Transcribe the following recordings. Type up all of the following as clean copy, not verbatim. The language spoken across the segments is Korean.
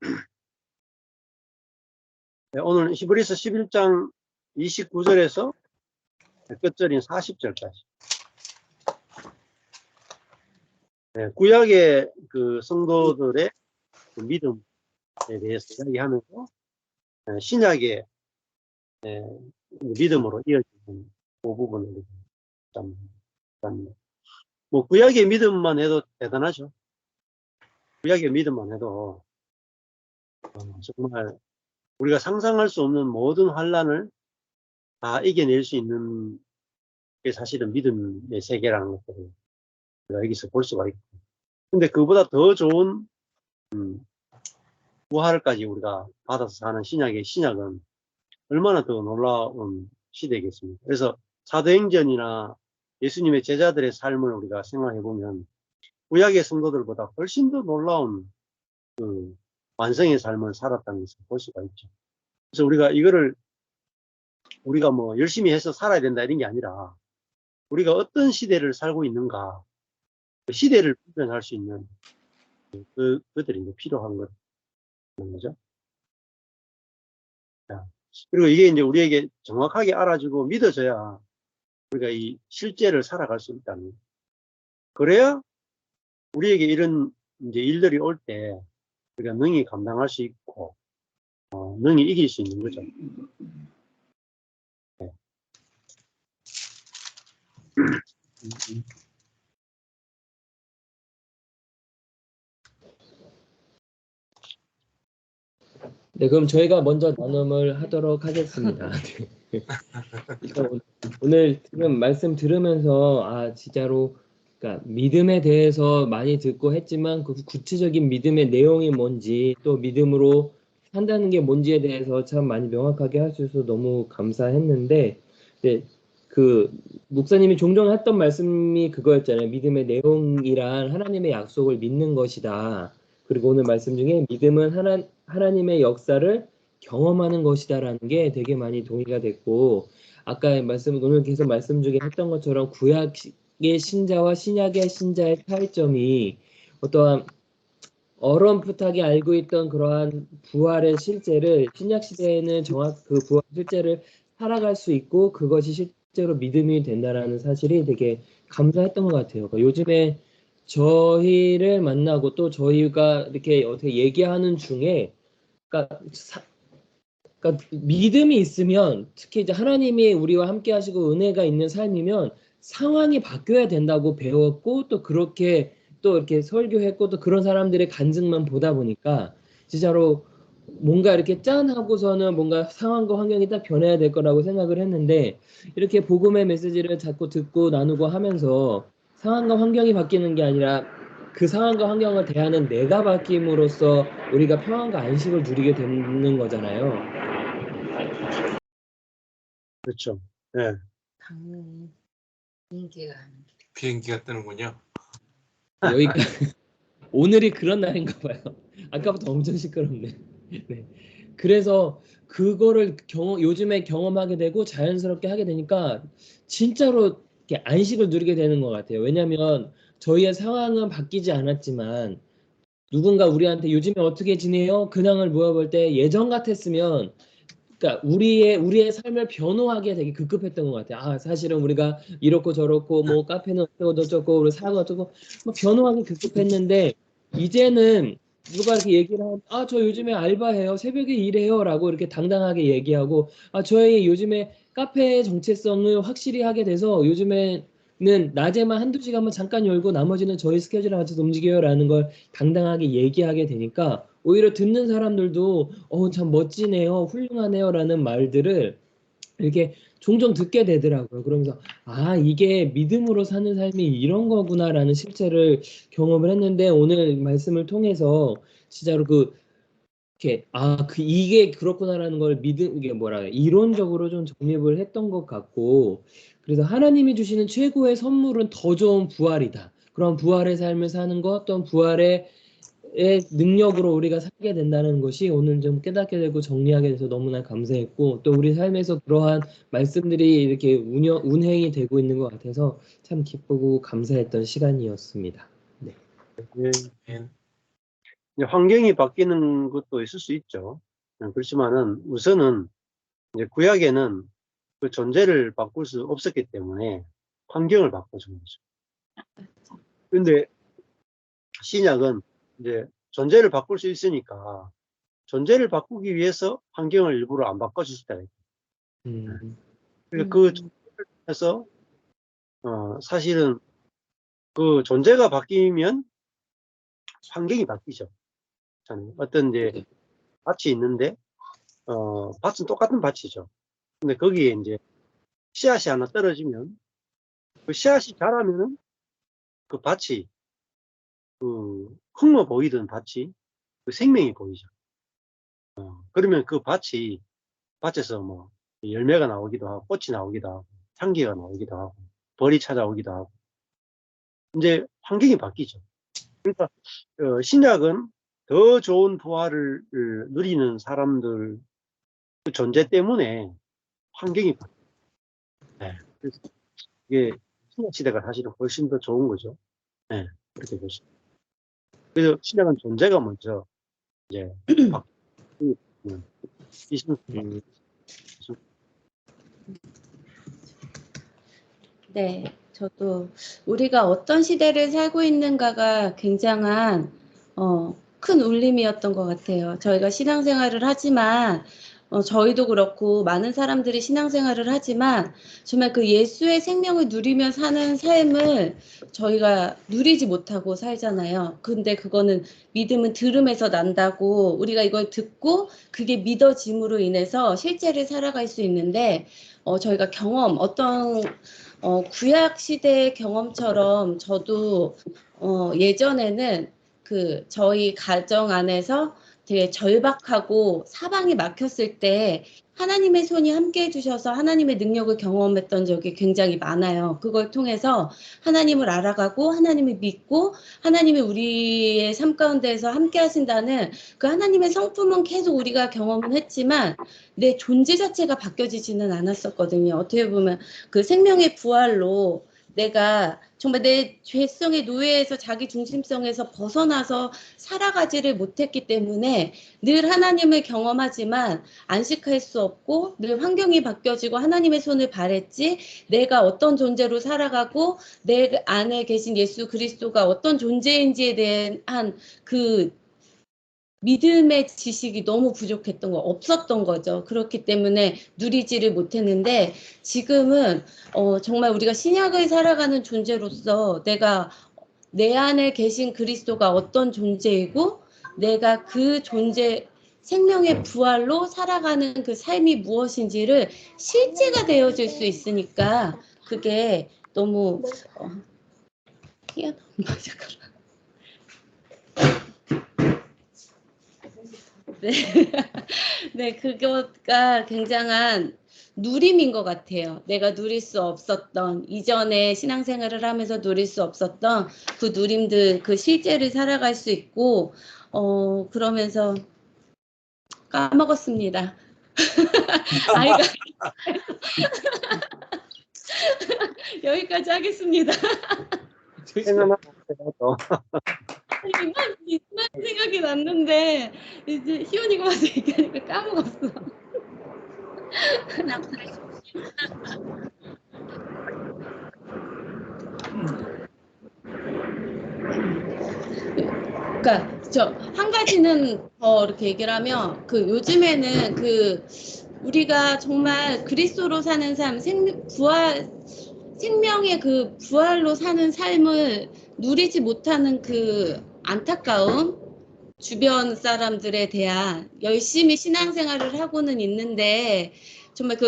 네, 오늘 히브리서 11장 29절에서 끝절인 40절까지. 네, 구약의 그 성도들의 그 믿음에 대해서 이야기하면서 신약의 믿음으로 이어지는 그 부분을 뭐 구약의 믿음만 해도 대단하죠. 구약의 믿음만 해도 정말 우리가 상상할 수 없는 모든 환란을 다 이겨낼 수 있는 게 사실은 믿음의 세계라는 것들을 우리가 여기서 볼 수가 있고, 근데 그보다 더 좋은 부활까지 우리가 받아서 사는 신약은 얼마나 더 놀라운 시대겠습니까? 그래서 사도행전이나 예수님의 제자들의 삶을 우리가 생각해 보면 구약의 성도들보다 훨씬 더 놀라운 그 완성의 삶을 살았다는 것을 볼 수가 있죠. 그래서 우리가 뭐 열심히 해서 살아야 된다 이런 게 아니라 우리가 어떤 시대를 살고 있는가, 그 시대를 분별할 수 있는 그들이 이제 필요한 거죠. 그리고 이게 이제 우리에게 정확하게 알아주고 믿어져야 우리가 이 실제를 살아갈 수 있다는, 그래야 우리에게 이런 이제 일들이 올 때 우리가 능히 감당할 수 있고 능히 이길 수 있는 거죠. 네. 네, 그럼 저희가 먼저 나눔을 하도록 하겠습니다. 오늘 지금 말씀 들으면서 진짜로 그러니까 믿음에 대해서 많이 듣고 했지만 그 구체적인 믿음의 내용이 뭔지 또 믿음으로 산다는 게 뭔지에 대해서 참 많이 명확하게 할 수 있어서 너무 감사했는데, 네, 그 목사님이 종종 했던 말씀이 그거였잖아요. 믿음의 내용이란 하나님의 약속을 믿는 것이다. 그리고 오늘 말씀 중에 믿음은 하나님의 역사를 경험하는 것이다라는 게 되게 많이 동의가 됐고, 아까 오늘 계속 말씀 중에 했던 것처럼 구약의 신자와 신약의 신자의 차이점이 어떠한 어렴풋하게 알고 있던 그러한 부활의 실제를 신약 시대에는 그 부활 실제를 살아갈 수 있고 그것이 실제로 믿음이 된다라는 사실이 되게 감사했던 것 같아요. 그러니까 요즘에 저희를 만나고 또 저희가 이렇게 어떻게 얘기하는 중에 그러니까 믿음이 있으면, 특히 이제 하나님이 우리와 함께 하시고 은혜가 있는 삶이면 상황이 바뀌어야 된다고 배웠고 또 그렇게 또 이렇게 설교했고 또 그런 사람들의 간증만 보다 보니까 진짜로 뭔가 이렇게 짠 하고서는 뭔가 상황과 환경이 딱 변해야 될 거라고 생각을 했는데, 이렇게 복음의 메시지를 자꾸 듣고 나누고 하면서 상황과 환경이 바뀌는 게 아니라 그 상황과 환경을 대하는 내가 바뀜으로써 우리가 평안과 안식을 누리게 되는 거잖아요. 그렇죠. 네. 당연히 비행기가 뜨는군요. 여기가 오늘이 그런 날인가 봐요. 아까부터 엄청 시끄럽네. 네. 그래서 그거를 요즘에 경험하게 되고 자연스럽게 하게 되니까 진짜로 이렇게 안식을 누리게 되는 것 같아요. 왜냐하면 저희의 상황은 바뀌지 않았지만 누군가 우리한테 요즘에 어떻게 지내요? 근황을 물어볼 때 예전 같았으면, 그러니까 우리의 삶을 변호하기에 되게 급급했던 것 같아요. 사실은 우리가 이렇고 저렇고 뭐 카페는 어쩌고 저쩌고 우리 사고 어쩌고 뭐 변호하기 급급했는데, 이제는 누가 이렇게 얘기를 하면 저 요즘에 알바해요, 새벽에 일해요라고 이렇게 당당하게 얘기하고, 저희 요즘에 카페의 정체성을 확실히 하게 돼서 요즘에는 낮에만 한두 시간만 잠깐 열고 나머지는 저희 스케줄에 맞춰서 움직여요라는 걸 당당하게 얘기하게 되니까 오히려 듣는 사람들도 참 멋지네요, 훌륭하네요 라는 말들을 이렇게 종종 듣게 되더라고요. 그러면서 이게 믿음으로 사는 삶이 이런 거구나라는 실체를 경험을 했는데, 오늘 말씀을 통해서 진짜로 이게 그렇구나라는 걸 이게 이론적으로 좀 정립을 했던 것 같고, 그래서 하나님이 주시는 최고의 선물은 더 좋은 부활이다. 그런 부활의 삶을 사는 것, 또한 부활의 능력으로 우리가 살게 된다는 것이 오늘 좀 깨닫게 되고 정리하게 돼서 너무나 감사했고, 또 우리 삶에서 그러한 말씀들이 이렇게 운행이 되고 있는 것 같아서 참 기쁘고 감사했던 시간이었습니다. 네. 이제 환경이 바뀌는 것도 있을 수 있죠. 그렇지만은 우선은 이제 구약에는 그 존재를 바꿀 수 없었기 때문에 환경을 바꿔준 거죠. 근데 신약은 이제 존재를 바꿀 수 있으니까 존재를 바꾸기 위해서 환경을 일부러 안 바꿔줄 수가 있고, 그러니까 그 존재를 통해서 사실은 그 존재가 바뀌면 환경이 바뀌죠. 어떤 이제 밭이 있는데 밭은 똑같은 밭이죠. 근데 거기에 이제 씨앗이 하나 떨어지면 그 씨앗이 자라면은 그 밭이 그 흙모 보이던 밭이 그 생명이 보이죠. 그러면 그 밭에서 뭐 열매가 나오기도 하고 꽃이 나오기도 하고 향기가 나오기도 하고 벌이 찾아오기도 하고 이제 환경이 바뀌죠. 그러니까 신약은 더 좋은 부활을 누리는 사람들 그 존재 때문에 환경이 바뀌어요. 네. 그래서 이게 신약 시대가 사실은 훨씬 더 좋은 거죠. 네. 그렇게 보시죠. 그래서 신약은 존재가 먼저 이제 바뀌는 네, 저도 우리가 어떤 시대를 살고 있는가가 굉장한 큰 울림이었던 것 같아요. 저희가 신앙생활을 하지만 저희도 그렇고 많은 사람들이 신앙생활을 하지만 정말 그 예수의 생명을 누리며 사는 삶을 저희가 누리지 못하고 살잖아요. 근데 그거는 믿음은 들음에서 난다고 우리가 이걸 듣고 그게 믿어짐으로 인해서 실제를 살아갈 수 있는데 저희가 경험 어떤 구약 시대의 경험처럼 저도 예전에는 그 저희 가정 안에서 되게 절박하고 사방이 막혔을 때 하나님의 손이 함께 해주셔서 하나님의 능력을 경험했던 적이 굉장히 많아요. 그걸 통해서 하나님을 알아가고 하나님을 믿고 하나님이 우리의 삶 가운데에서 함께 하신다는 그 하나님의 성품은 계속 우리가 경험은 했지만 내 존재 자체가 바뀌어지지는 않았었거든요. 어떻게 보면 그 생명의 부활로 내가 정말 내 죄성의 노예에서 자기 중심성에서 벗어나서 살아가지를 못했기 때문에 늘 하나님을 경험하지만 안식할 수 없고 늘 환경이 바뀌어지고 하나님의 손을 바랬지 내가 어떤 존재로 살아가고 내 안에 계신 예수 그리스도가 어떤 존재인지에 대한 그 믿음의 지식이 너무 부족했던 거 없었던 거죠. 그렇기 때문에 누리지를 못했는데 지금은 정말 우리가 신약을 살아가는 존재로서 내가 내 안에 계신 그리스도가 어떤 존재이고 내가 그 존재 생명의 부활로 살아가는 그 삶이 무엇인지를 실제가 되어질 수 있으니까 그게 너무 희한한 잠깐만. 네. 네, 그거가 굉장한 누림인 것 같아요. 내가 누릴 수 없었던, 이전에 신앙생활을 하면서 누릴 수 없었던 그 누림들, 그 실제를 살아갈 수 있고, 그러면서 까먹었습니다. 아이가 여기까지 하겠습니다. 이만 생각이 났는데 이제 희원이가 와서 얘기하니까 까먹었어. 그러니까 저 한 가지는 더 이렇게 얘기를 하면 그 요즘에는 그 우리가 정말 그리스도로 사는 삶, 생명의 그 부활로 사는 삶을 누리지 못하는 그 안타까움, 주변 사람들에 대한 열심히 신앙생활을 하고는 있는데 정말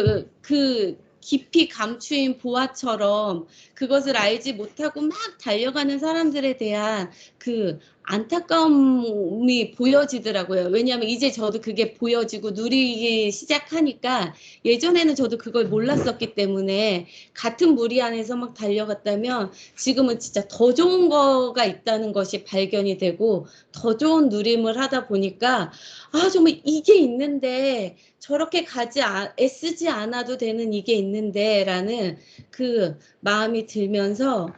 그 깊이 감추인 보화처럼 그것을 알지 못하고 막 달려가는 사람들에 대한 그 안타까움이 보여지더라고요. 왜냐하면 이제 저도 그게 보여지고 누리기 시작하니까 예전에는 저도 그걸 몰랐었기 때문에 같은 무리 안에서 막 달려갔다면 지금은 진짜 더 좋은 거가 있다는 것이 발견이 되고 더 좋은 누림을 하다 보니까 아 정말 이게 있는데 저렇게 애쓰지 않아도 되는 이게 있는데 라는 그 마음이 들면서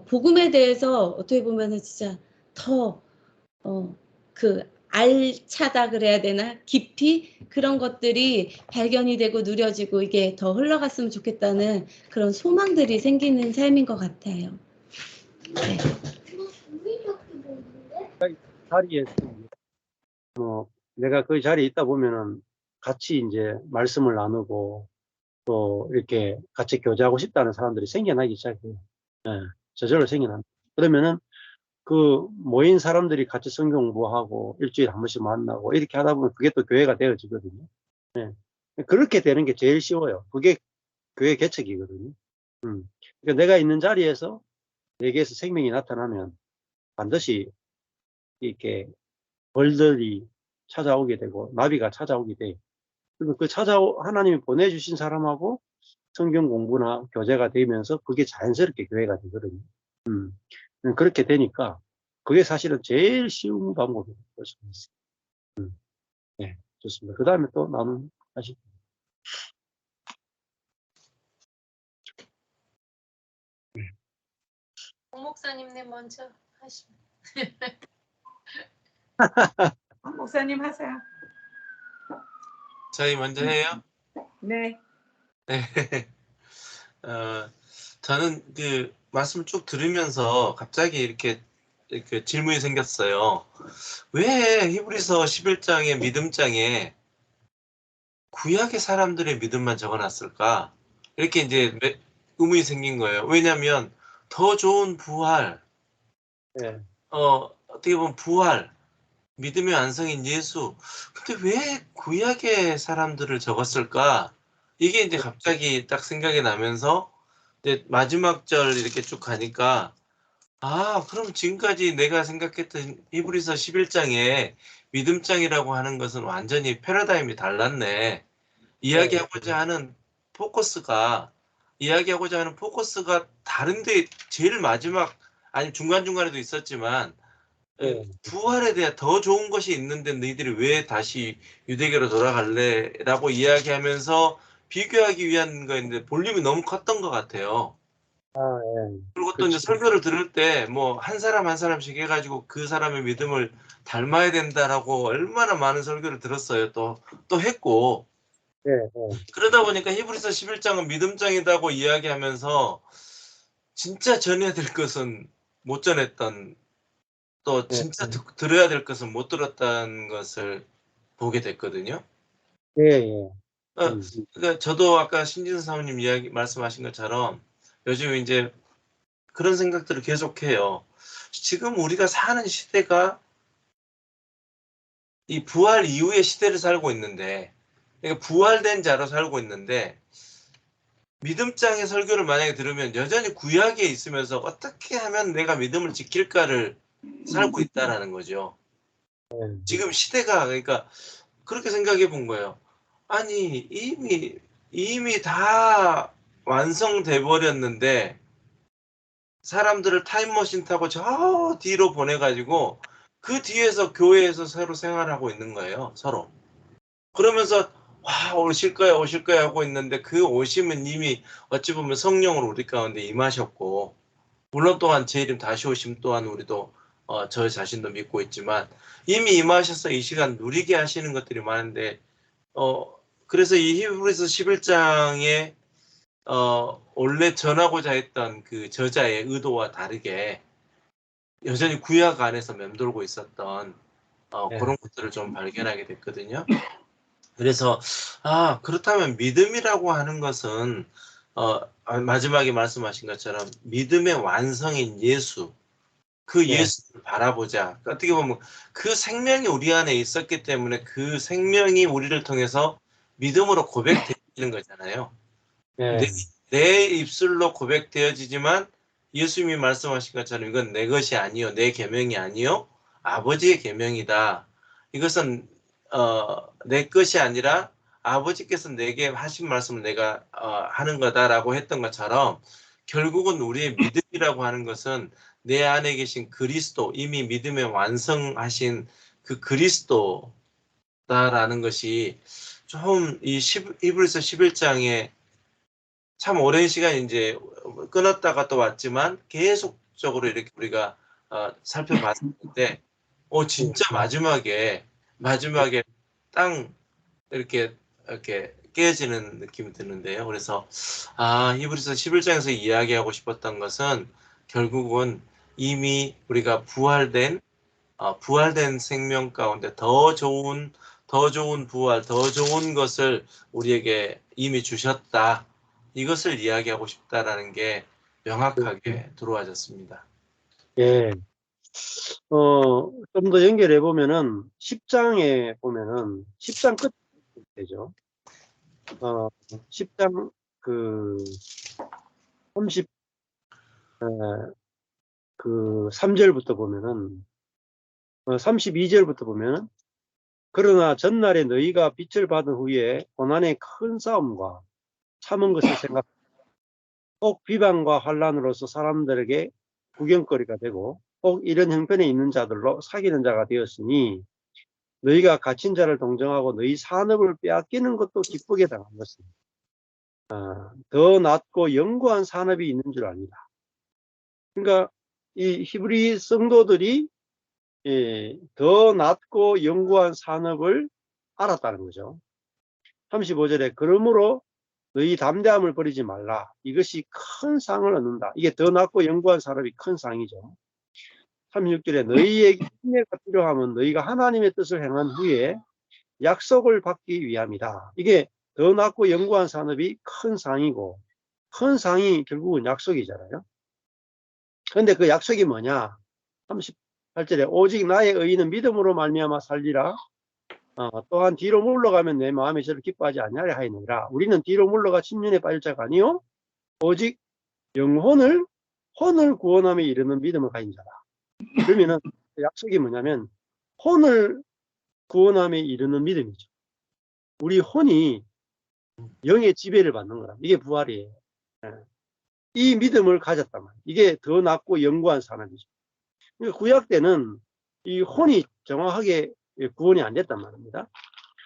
복음에 대해서 어떻게 보면은 진짜 더 그 알차다 그래야 되나? 깊이 그런 것들이 발견이 되고 누려지고 이게 더 흘러갔으면 좋겠다는 그런 소망들이 생기는 삶인 것 같아요. 네. 자리에 뭐 내가 그 자리에 있다 보면은 같이 이제 말씀을 나누고 또 이렇게 같이 교제하고 싶다는 사람들이 생겨나기 시작해요. 예, 저절로 생겨납니다. 그러면은 그 모인 사람들이 같이 성경 공부하고 일주일에 한 번씩 만나고 이렇게 하다 보면 그게 또 교회가 되어지거든요. 예. 그렇게 되는 게 제일 쉬워요. 그게 교회 개척이거든요. 그러니까 내가 있는 자리에서 내게서 생명이 나타나면 반드시 이렇게 벌들이 찾아오게 되고 나비가 찾아오게 돼. 그리고 하나님이 보내주신 사람하고 성경 공부나 교제가 되면서 그게 자연스럽게 교회가 되거든요. 그렇게 되니까 그게 사실은 제일 쉬운 방법이라고 볼 수 있어요. 네, 좋습니다. 그 다음에 또 하시죠. 洪 목사님네 먼저 하시면. 洪 목사님 하세요. 저희 먼저 해요? 네. 네. 저는 그 말씀 쭉 들으면서 갑자기 이렇게 질문이 생겼어요. 왜 히브리서 11장의 믿음장에 구약의 사람들의 믿음만 적어놨을까? 이렇게 이제 의문이 생긴 거예요. 왜냐하면 더 좋은 부활, 네. 어떻게 보면 부활, 믿음의 완성인 예수. 근데 왜 구약의 사람들을 적었을까? 이게 이제 갑자기 딱 생각이 나면서 이제 마지막 절 이렇게 쭉 가니까 그럼 지금까지 내가 생각했던 히브리서 11장에 믿음장이라고 하는 것은 완전히 패러다임이 달랐네. 이야기하고자 하는 포커스가 다른데 제일 마지막 아니 중간중간에도 있었지만 부활에 대한 더 좋은 것이 있는데 너희들이 왜 다시 유대교로 돌아갈래? 라고 이야기하면서 비교하기 위한 거였는데 볼륨이 너무 컸던 것 같아요. 예. 그리고 또 이제 설교를 들을 때 뭐 한 사람 한 사람씩 해가지고 그 사람의 믿음을 닮아야 된다라고 얼마나 많은 설교를 들었어요. 또 했고. 네, 그러다 보니까 히브리서 11장은 믿음장이라고 이야기하면서 진짜 전해야 될 것은 못 전했던 또 진짜 들어야 될 것은 못 들었다는 것을 보게 됐거든요. 예. 그러니까 저도 아까 신진수 사모님 말씀하신 것처럼 요즘 이제 그런 생각들을 계속해요. 지금 우리가 사는 시대가 이 부활 이후의 시대를 살고 있는데, 그러니까 부활된 자로 살고 있는데, 믿음장의 설교를 만약에 들으면 여전히 구약에 있으면서 어떻게 하면 내가 믿음을 지킬까를 살고 있다라는 거죠. 지금 시대가 그러니까 그렇게 생각해 본 거예요. 아니 이미 다 완성돼 버렸는데 사람들을 타임머신 타고 저 뒤로 보내가지고 그 뒤에서 교회에서 새로 생활하고 있는 거예요. 서로. 그러면서 오실 거야 하고 있는데 그 오심은 이미 어찌 보면 성령으로 우리 가운데 임하셨고 물론 또한 제 이름 다시 오심 또한 우리도 저 자신도 믿고 있지만 이미 임하셔서 이 시간 누리게 하시는 것들이 많은데 그래서 이 히브리서 11장에 원래 전하고자 했던 그 저자의 의도와 다르게 여전히 구약 안에서 맴돌고 있었던 그런 것들을 좀 발견하게 됐거든요. 그래서 그렇다면 믿음이라고 하는 것은 마지막에 말씀하신 것처럼 믿음의 완성인 예수 그 예수를 바라보자. 어떻게 보면 그 생명이 우리 안에 있었기 때문에 그 생명이 우리를 통해서 믿음으로 고백되는 거잖아요. 내 입술로 고백되어지지만 예수님이 말씀하신 것처럼 이건 내 것이 아니요 내 계명이 아니요 아버지의 계명이다. 이것은 내 것이 아니라 아버지께서 내게 하신 말씀을 내가 하는 거다라고 했던 것처럼 결국은 우리의 믿음이라고 하는 것은 내 안에 계신 그리스도 이미 믿음에 완성하신 그 그리스도다라는 것이 좀 이 히브리서 11장에 참 오랜 시간 이제 끊었다가 또 왔지만 계속적으로 이렇게 우리가 살펴봤을 때 진짜 마지막에 땅 이렇게 깨어지는 느낌이 드는데요. 그래서 히브리서 11장에서 이야기하고 싶었던 것은 결국은 이미 우리가 부활된 생명 가운데 더 좋은 부활, 더 좋은 것을 우리에게 이미 주셨다. 이것을 이야기하고 싶다라는 게 명확하게 들어와졌습니다. 예. 좀 더 연결해 보면은 10장에 보면은 10장 끝 되죠. 10장 그 3절부터 보면은 32절부터 보면은 그러나 전날에 너희가 빛을 받은 후에 고난의 큰 싸움과 참은 것을 생각 꼭 비방과 환난으로서 사람들에게 구경거리가 되고 꼭 이런 형편에 있는 자들로 사귀는 자가 되었으니 너희가 갇힌 자를 동정하고 너희 산업을 빼앗기는 것도 기쁘게 당한 것은 더 낮고 영구한 산업이 있는 줄 압니다. 그러니까 이 히브리 성도들이 더 낮고 영구한 산업을 알았다는 거죠. 35절에 그러므로 너희 담대함을 버리지 말라. 이것이 큰 상을 얻는다. 이게 더 낮고 영구한 산업이 큰 상이죠. 36절에 너희에게 인내가 필요하면 너희가 하나님의 뜻을 행한 후에 약속을 받기 위함이다. 이게 더 낮고 영구한 산업이 큰 상이고 큰 상이 결국은 약속이잖아요. 그런데 그 약속이 뭐냐? 38절에 오직 나의 의인은 믿음으로 말미암아 살리라. 또한 뒤로 물러가면 내 마음이 저를 기뻐하지 아니하려 하이느니라. 우리는 뒤로 물러가 침륜에 빠질 자가 아니요 오직 영혼을 구원함에 이르는 믿음을 가진 자다. 그러면은 약속이 뭐냐면 혼을 구원함에 이르는 믿음이죠. 우리 혼이 영의 지배를 받는 거라. 이게 부활이에요. 이 믿음을 가졌단 말이에요. 이게 더 낮고 영구한 산업이죠. 그러니까 구약 때는 이 혼이 정확하게 구원이 안 됐단 말입니다.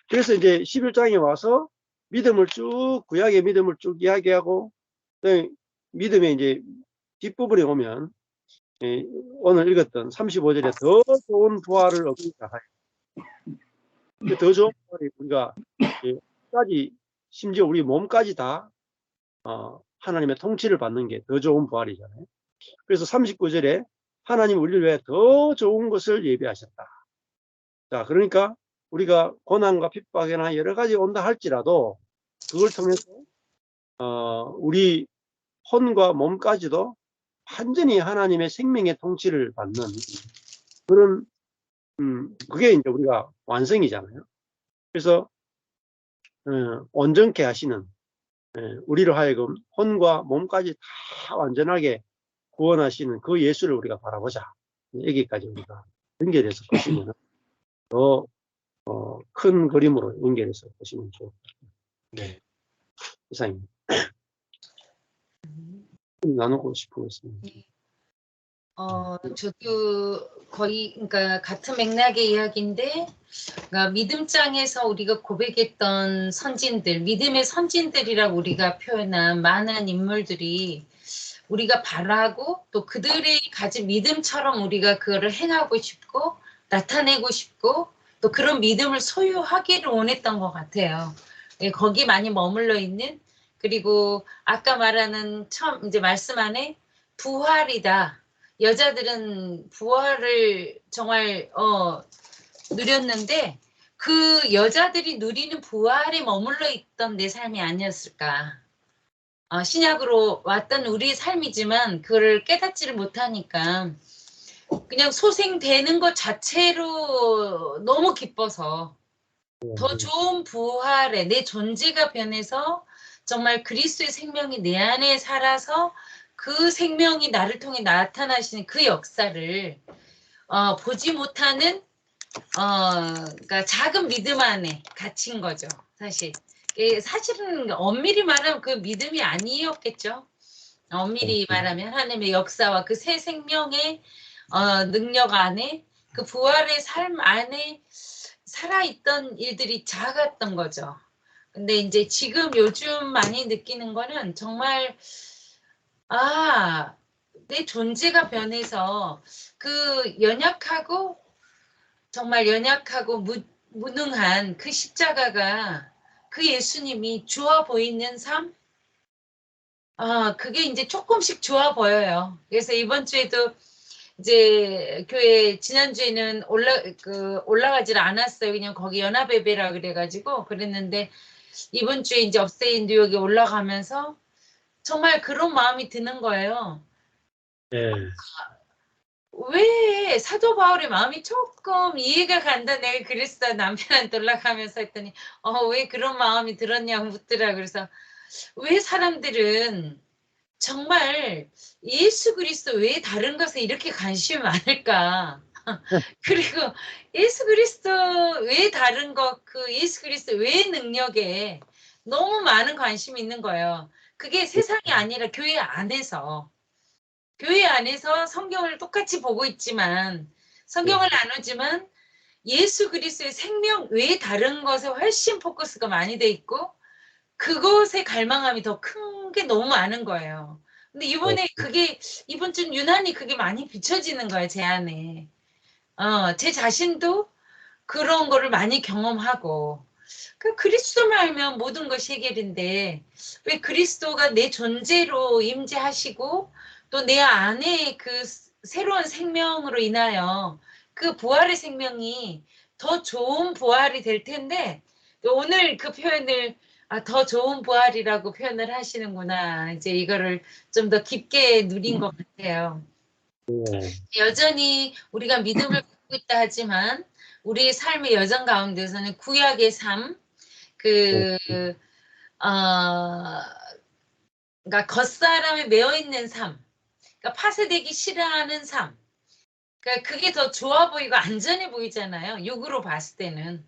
그래서 이제 11장에 와서 믿음을 쭉, 구약의 믿음을 쭉 이야기하고, 믿음의 이제 뒷부분에 오면, 오늘 읽었던 35절에 더 좋은 부활을 얻기 시작해요. 더 좋은 부활이 우리가, 까지, 심지어 우리 몸까지 다, 하나님의 통치를 받는 게 더 좋은 부활이잖아요. 그래서 39절에 하나님 우리를 위해 더 좋은 것을 예비하셨다. 자, 그러니까 우리가 고난과 핍박이나 여러 가지 온다 할지라도 그걸 통해서 우리 혼과 몸까지도 완전히 하나님의 생명의 통치를 받는 그런 그게 이제 우리가 완성이잖아요. 그래서 온전케 하시는 우리로 하여금 혼과 몸까지 다 완전하게 구원하시는 그 예수를 우리가 바라보자. 여기까지 우리가 연결해서 보시면 더 큰 그림으로 연결해서 보시면 좋을 것 같아요. 네. 이상입니다. 나누고 싶은 것입니다. 저도 거의 그러니까 같은 맥락의 이야기인데, 그러니까 믿음장에서 우리가 고백했던 선진들, 믿음의 선진들이라고 우리가 표현한 많은 인물들이 우리가 바라고 또 그들이 가진 믿음처럼 우리가 그거를 행하고 싶고 나타내고 싶고 또 그런 믿음을 소유하기를 원했던 것 같아요. 거기 많이 머물러 있는, 그리고 아까 말하는 처음 이제 말씀 안에 부활이다. 여자들은 부활을 정말 누렸는데 그 여자들이 누리는 부활에 머물러 있던 내 삶이 아니었을까. 신약으로 왔던 우리의 삶이지만 그걸 깨닫지를 못하니까 그냥 소생되는 것 자체로 너무 기뻐서 더 좋은 부활에 내 존재가 변해서 정말 그리스도의 생명이 내 안에 살아서 그 생명이 나를 통해 나타나시는 그 역사를 보지 못하는 그러니까 작은 믿음 안에 갇힌 거죠. 사실은 엄밀히 말하면 그 믿음이 아니었겠죠. 엄밀히 말하면 하나님의 역사와 그 새 생명의 능력 안에 그 부활의 삶 안에 살아있던 일들이 작았던 거죠. 근데 이제 지금 요즘 많이 느끼는 거는 정말 내 존재가 변해서 그 연약하고 정말 연약하고 무능한 그 십자가가 그 예수님이 좋아 보이는 삶? 그게 이제 조금씩 좋아 보여요. 그래서 이번 주에도 이제 교회 지난주에는 올라가질 않았어요. 그냥 거기 연합예배라 그래가지고 그랬는데 이번 주에 이제 업스테이 뉴욕에 올라가면서 정말 그런 마음이 드는 거예요. 예. 왜 사도 바울의 마음이 조금 이해가 간다. 내가 그랬어. 남편한테 올라가면서 했더니 왜 그런 마음이 들었냐고 묻더라. 그래서 왜 사람들은 정말 예수 그리스도 외에 다른 것에 이렇게 관심이 많을까? 그리고 예수 그리스도 외에 다른 것, 그 예수 그리스도 외의 능력에 너무 많은 관심이 있는 거예요. 그게 세상이 아니라 교회 안에서. 교회 안에서 성경을 똑같이 보고 있지만 성경을 나누지만 예수 그리스도의 생명 외에 다른 것에 훨씬 포커스가 많이 돼 있고 그것에 갈망함이 더 큰 게 너무 많은 거예요. 근데 이번에 그게 이번 주는 유난히 그게 많이 비춰지는 거예요, 제 안에. 제 자신도 그런 거를 많이 경험하고 그 그리스도만 알면 모든 것이 해결인데 왜 그리스도가 내 존재로 임재하시고 또 내 안에 그 새로운 생명으로 인하여 그 부활의 생명이 더 좋은 부활이 될 텐데 오늘 그 표현을 더 좋은 부활이라고 표현을 하시는구나. 이제 이거를 좀 더 깊게 누린 것 같아요. 예. 여전히 우리가 믿음을 갖고 있다 하지만 우리의 삶의 여정 가운데서는 구약의 삶, 그러니까 겉사람에 매여 있는 삶, 그러니까 파쇄되기 싫어하는 삶. 그러니까 그게 더 좋아 보이고 안전해 보이잖아요. 육으로 봤을 때는.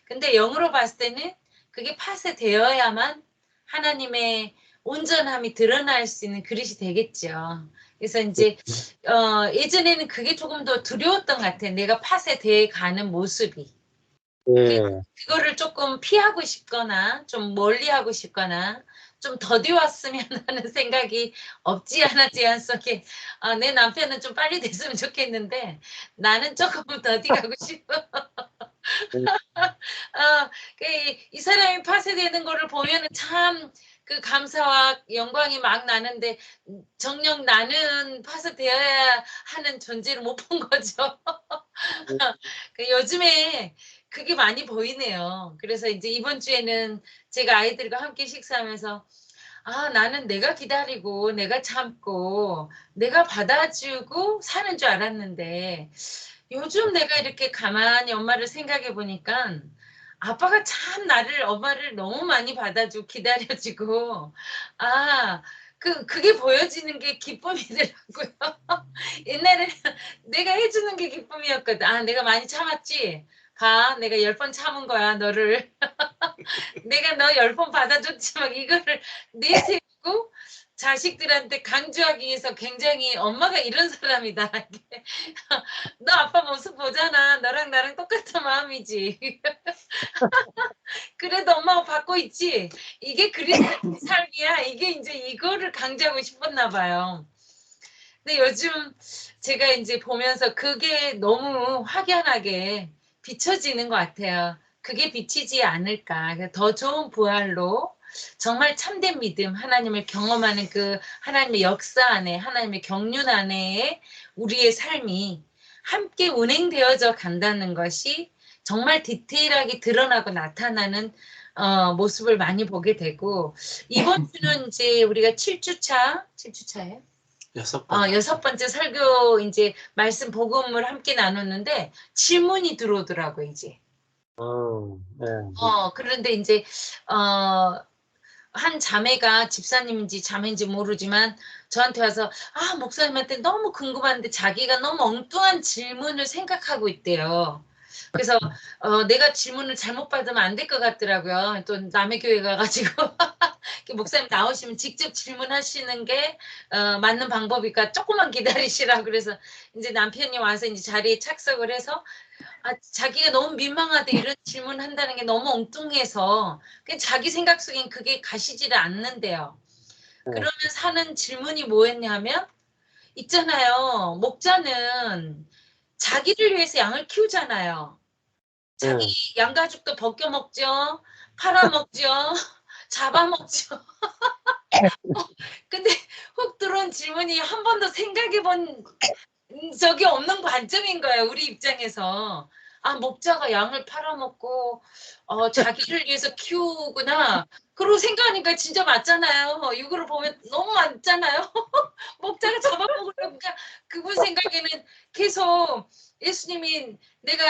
근데 영으로 봤을 때는 그게 파쇄되어야만 하나님의 온전함이 드러날 수 있는 그릇이 되겠죠. 그래서 이제 예전에는 그게 조금 더 두려웠던 것 같아요. 내가 파쇄되어 가는 모습이. 예. 그거를 조금 피하고 싶거나 좀 멀리하고 싶거나 좀 더디 왔으면 하는 생각이 없지 않았지 않속에 내 남편은 좀 빨리 됐으면 좋겠는데 나는 조금 더디 가고 싶어. 이 사람이 파쇄되는 거를 보면은 참 그 감사와 영광이 막 나는데 정녕 나는 파쇄되어야 하는 존재를 못 본 거죠. 요즘에 그게 많이 보이네요. 그래서 이제 이번 주에는 제가 아이들과 함께 식사하면서 나는 내가 기다리고 내가 참고 내가 받아주고 사는 줄 알았는데 요즘 내가 이렇게 가만히 엄마를 생각해 보니까 아빠가 참 엄마를 너무 많이 받아주고 기다려주고 그게 보여지는 게 기쁨이더라고요. 옛날에는 내가 해주는 게 기쁨이었거든. 내가 많이 참았지? 봐, 내가 10번 참은 거야, 너를. 내가 너 10번 받아줬지, 막 이거를 내세우고 자식들한테 강조하기 위해서 굉장히 엄마가 이런 사람이다. 너 아빠 모습 보잖아. 너랑 나랑 똑같은 마음이지. 그래도 엄마가 받고 있지. 이게 그리스도의 삶이야. 이게 이제 이거를 강조하고 싶었나 봐요. 근데 요즘 제가 이제 보면서 그게 너무 확연하게 비춰지는 것 같아요. 그게 비치지 않을까. 더 좋은 부활로 정말 참된 믿음, 하나님을 경험하는 그 하나님의 역사 안에, 하나님의 경륜 안에 우리의 삶이 함께 운행되어져 간다는 것이 정말 디테일하게 드러나고 나타나는 모습을 많이 보게 되고 이번 주는 이제 우리가 7주차예요? 6번. 6번째 설교 이제 말씀 복음을 함께 나눴는데 질문이 들어오더라고 이제. 예. 그런데 이제 한 자매가 집사님인지 자매인지 모르지만 저한테 와서 목사님한테 너무 궁금한데 자기가 너무 엉뚱한 질문을 생각하고 있대요. 그래서 내가 질문을 잘못 받으면 안 될 것 같더라고요. 또 남의 교회 가가지고 목사님 나오시면 직접 질문하시는 게 맞는 방법이니까 조금만 기다리시라. 그래서 이제 남편이 와서 이제 자리에 착석을 해서 자기가 너무 민망하대 이런 질문한다는 게 너무 엉뚱해서 그냥 자기 생각 속엔 그게 가시지를 않는데요. 그러면서 하는 질문이 뭐였냐면 있잖아요. 목자는 자기를 위해서 양을 키우잖아요. 자기 양가죽도 벗겨 먹죠. 팔아 먹죠. 잡아 먹죠. 근데 훅 들어온 질문이 한 번도 생각해 본 적이 없는 관점인 거예요. 우리 입장에서. 아, 목자가 양을 팔아먹고 자기를 위해서 키우구나. 그러고 생각하니까 진짜 맞잖아요. 이거를 보면 너무 맞잖아요. 목자가 잡아먹으려고. 그러니까 그분 생각에는 계속 예수님이 내가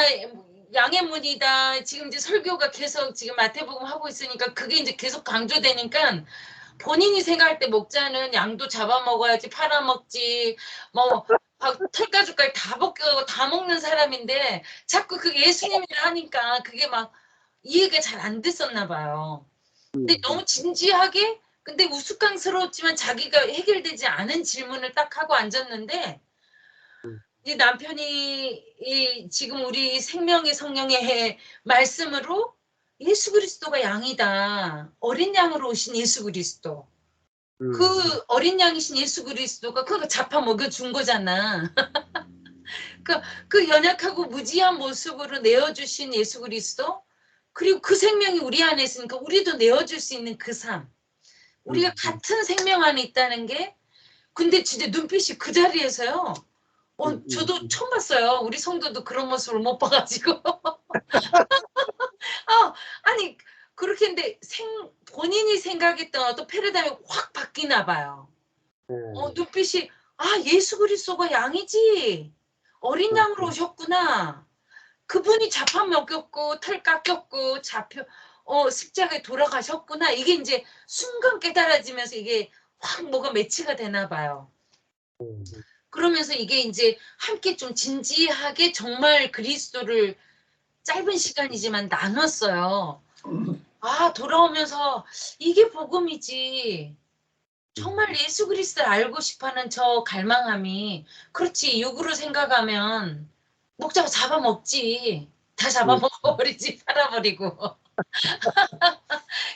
양의 문이다. 지금 이제 설교가 계속 지금 마태복음 하고 있으니까 그게 이제 계속 강조되니까 본인이 생각할 때 목자는 양도 잡아먹어야지 팔아먹지 뭐 털가죽까지 다 벗겨 다 먹는 사람인데 자꾸 그게 예수님이라 하니까 그게 막 이해가 잘 안 됐었나 봐요. 근데 너무 진지하게 근데 우스꽝스러웠지만 자기가 해결되지 않은 질문을 딱 하고 앉았는데 이제 남편이 지금 우리 생명의 성령의 말씀으로 예수 그리스도가 양이다. 어린 양으로 오신 예수 그리스도. 그 어린 양이신 예수 그리스도가 그거 잡아 먹여준 거잖아. 그 연약하고 무지한 모습으로 내어주신 예수 그리스도 그리고 그 생명이 우리 안에 있으니까 우리도 내어줄 수 있는 그 삶. 우리가 같은 생명 안에 있다는 게 근데 진짜 눈빛이 그 자리에서요. 저도 처음 봤어요. 우리 성도도 그런 모습을 못 봐가지고. 아니 그렇게 했는데 본인이 생각했던 어떤 패러다임이 확 바뀌나 봐요. 눈빛이 예수 그리스도가 양이지 어린 양으로 오셨구나. 그분이 잡아 먹였고 털 깎였고 십자가에 돌아가셨구나. 이게 이제 순간 깨달아지면서 이게 확 뭐가 매치가 되나 봐요. 그러면서 이게 이제 함께 좀 진지하게 정말 그리스도를 짧은 시간이지만 나눴어요. 돌아오면서 이게 복음이지. 정말 예수 그리스도를 알고 싶어하는 저 갈망함이 그렇지 육으로 생각하면 목자가 잡아먹지. 다 잡아먹어버리지 팔아버리고.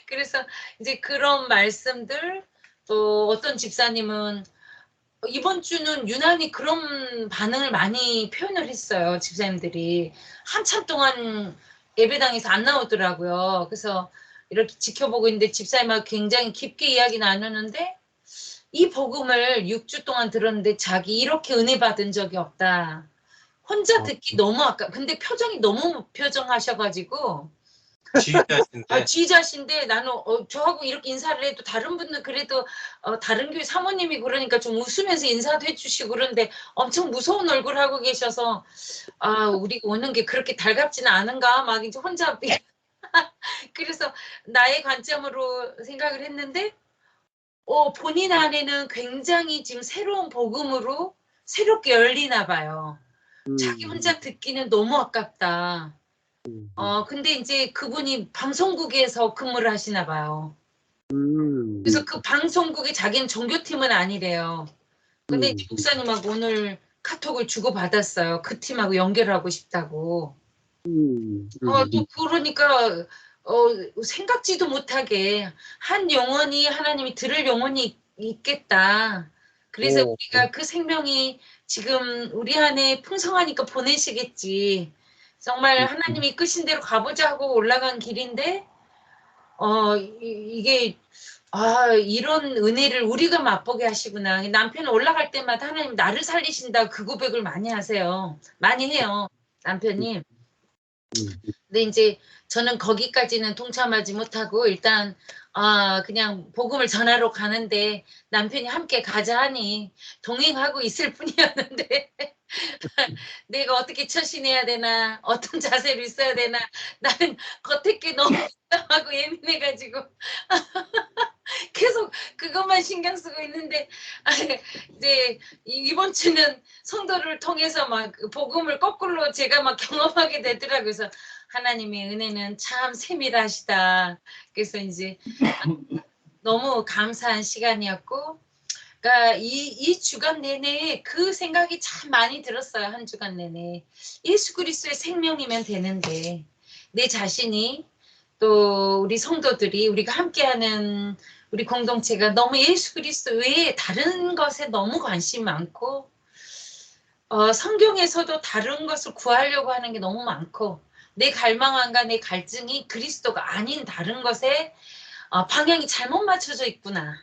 그래서 이제 그런 말씀들 또 어떤 집사님은 이번 주는 유난히 그런 반응을 많이 표현을 했어요. 집사님들이 한참 동안 예배당에서 안 나오더라고요. 그래서 이렇게 지켜보고 있는데 집사님하고 굉장히 깊게 이야기 나누는데 이 복음을 6주 동안 들었는데 자기 이렇게 은혜 받은 적이 없다. 혼자 듣기 너무 근데 표정이 너무 표정하셔가지고 지휘자신데 지휘자신데 나는 저하고 이렇게 인사를 해도 다른 분들 그래도 다른 교회 사모님이 그러니까 좀 웃으면서 인사도 해주시고 그런데 엄청 무서운 얼굴 하고 계셔서 우리가 오는 게 그렇게 달갑지는 않은가 막 이제 혼자 그래서 나의 관점으로 생각을 했는데 본인 안에는 굉장히 지금 새로운 복음으로 새롭게 열리나 봐요. 자기 혼자 듣기는 너무 아깝다. 근데 이제 그분이 방송국에서 근무를 하시나 봐요. 그래서 그 방송국에 자기는 종교팀은 아니래요. 근데 이제 목사님하고 오늘 카톡을 주고받았어요. 그 팀하고 연결하고 싶다고. 또 그러니까 생각지도 못하게 한 영혼이 하나님이 들을 영혼이 있겠다. 그래서 우리가 그 생명이 지금 우리 안에 풍성하니까 보내시겠지. 정말 하나님이 이끄신 대로 가보자 하고 올라간 길인데 이게 이런 은혜를 우리가 맛보게 하시구나. 남편은 올라갈 때마다 하나님 나를 살리신다 그 고백을 많이 하세요. 많이 해요. 남편이. 근데 이제 저는 거기까지는 동참하지 못하고 일단 그냥 복음을 전하러 가는데 남편이 함께 가자 하니 동행하고 있을 뿐이었는데 내가 어떻게 처신해야 되나 어떤 자세로 있어야 되나 나는 겉에 게 너무 하고 예민해가지고 계속 그것만 신경 쓰고 있는데 이제 이번 주는 성도를 통해서 막 복음을 거꾸로 제가 막 경험하게 되더라고요. 그래서 하나님의 은혜는 참 세밀하시다. 그래서 이제 너무 감사한 시간이었고 그러니까 이 주간 내내 그 생각이 참 많이 들었어요. 한 주간 내내. 예수 그리스도의 생명이면 되는데 내 자신이 또 우리 성도들이 우리가 함께하는 우리 공동체가 너무 예수 그리스도 외에 다른 것에 너무 관심이 많고 성경에서도 다른 것을 구하려고 하는 게 너무 많고 내 갈망과 내 갈증이 그리스도가 아닌 다른 것에 방향이 잘못 맞춰져 있구나.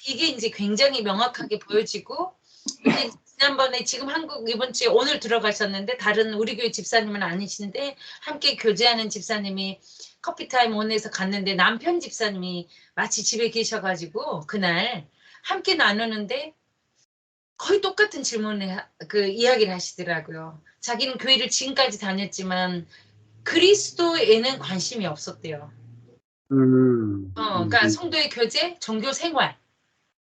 이게 이제 굉장히 명확하게 보여지고 근데 지난번에 지금 한국 이번 주에 오늘 들어가셨는데 다른 우리 교회 집사님은 아니신데 함께 교제하는 집사님이 커피타임 온에서 갔는데 남편 집사님이 마치 집에 계셔가지고 그날 함께 나누는데 거의 똑같은 질문을 그 이야기를 하시더라고요. 자기는 교회를 지금까지 다녔지만 그리스도에는 관심이 없었대요. 그러니까 성도의 교제, 종교 생활.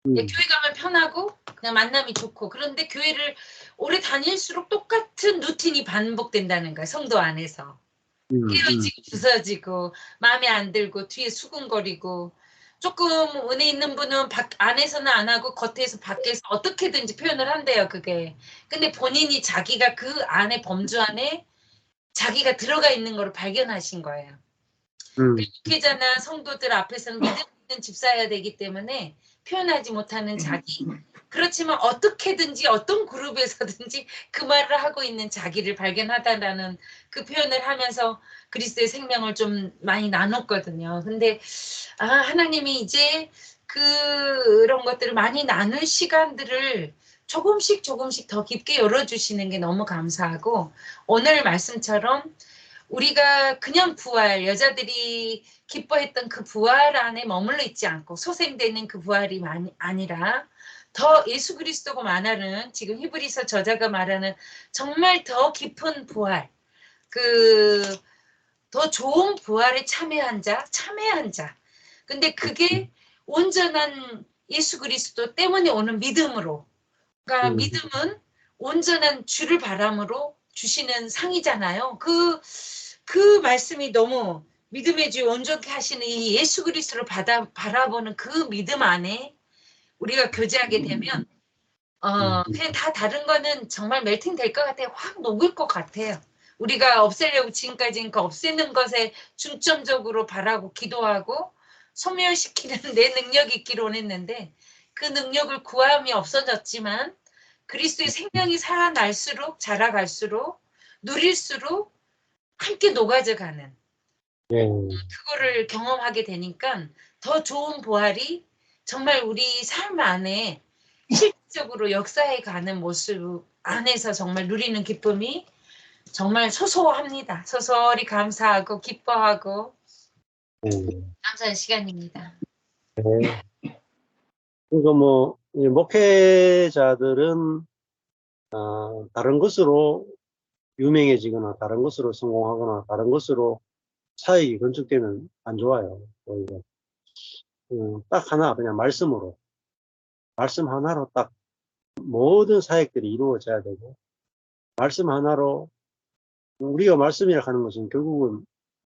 교회 가면 편하고 그냥 만남이 좋고 그런데 교회를 오래 다닐수록 똑같은 루틴이 반복된다는 거야. 성도 안에서. 깨어지고 부서지고 마음에 안 들고 뒤에 수근거리고 조금 은혜 있는 분은 안에서는 안 하고 겉에서 밖에서 어떻게든지 표현을 한대요. 그게. 근데 본인이 자기가 그 안에 범주 안에 자기가 들어가 있는 걸 발견하신 거예요. 목회자나 성도들 앞에서는 믿음 있는 집사여야 되기 때문에 표현하지 못하는 자기. 그렇지만 어떻게든지 어떤 그룹에서든지 그 말을 하고 있는 자기를 발견하다라는 그 표현을 하면서 그리스도의 생명을 좀 많이 나눴거든요. 근데 하나님이 이제 그런 것들을 많이 나눌 시간들을 조금씩 더 깊게 열어주시는 게 너무 감사하고 오늘 말씀처럼 우리가 그냥 부활, 여자들이 기뻐했던 그 부활 안에 머물러 있지 않고 소생되는 그 부활이 아니라 더 예수 그리스도가 말하는 지금 히브리서 저자가 말하는 정말 더 깊은 부활, 더 좋은 부활에 참여한 자. 근데 그게 온전한 예수 그리스도 때문에 오는 믿음으로. 그러니까 믿음은 온전한 주를 바람으로 주시는 상이잖아요. 그 말씀이 너무 믿음의 주 온전케 하시는 이 예수 그리스도를 바라보는 그 믿음 안에 우리가 교제하게 되면 그냥 다 다른 거는 정말 멜팅 될 것 같아요. 확 녹을 것 같아요. 우리가 없애려고 지금까지 그 없애는 것에 중점적으로 바라고 기도하고 소멸시키는 내 능력이 있기로 원했는데 그 능력을 구함이 없어졌지만 그리스도의 생명이 살아날수록 자라갈수록 누릴수록 함께 녹아져가는 그거를 경험하게 되니까 더 좋은 부활이 정말 우리 삶 안에 실질적으로 역사해 가는 모습 안에서 정말 누리는 기쁨이 정말 소소합니다. 소소히 감사하고 기뻐하고 감사한 시간입니다. 그러니까 뭐 목회자들은 다른 것으로 유명해지거나 다른 것으로 성공하거나 다른 것으로 사역이 건축되면 안 좋아요. 오히려 딱 하나 그냥 말씀 하나로 딱 모든 사역들이 이루어져야 되고 말씀 하나로 우리가 말씀이라 하는 것은 결국은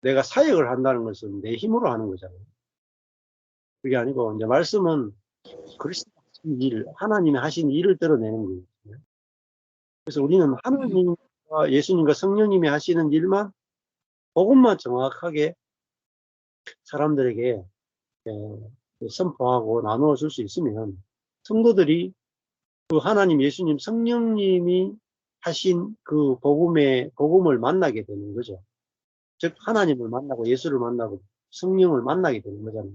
내가 사역을 한다는 것은 내 힘으로 하는 거잖아요. 그게 아니고 이제 말씀은 그리스도 일, 하나님이 하신 일을 드러내는 거예요. 그래서 우리는 하나님과 예수님과 성령님이 하시는 일만 그것만 정확하게 사람들에게 선포하고 나누어 줄 수 있으면 성도들이 그 하나님, 예수님, 성령님이 하신 그 복음을 만나게 되는 거죠. 즉 하나님을 만나고 예수를 만나고 성령을 만나게 되는 거잖아요.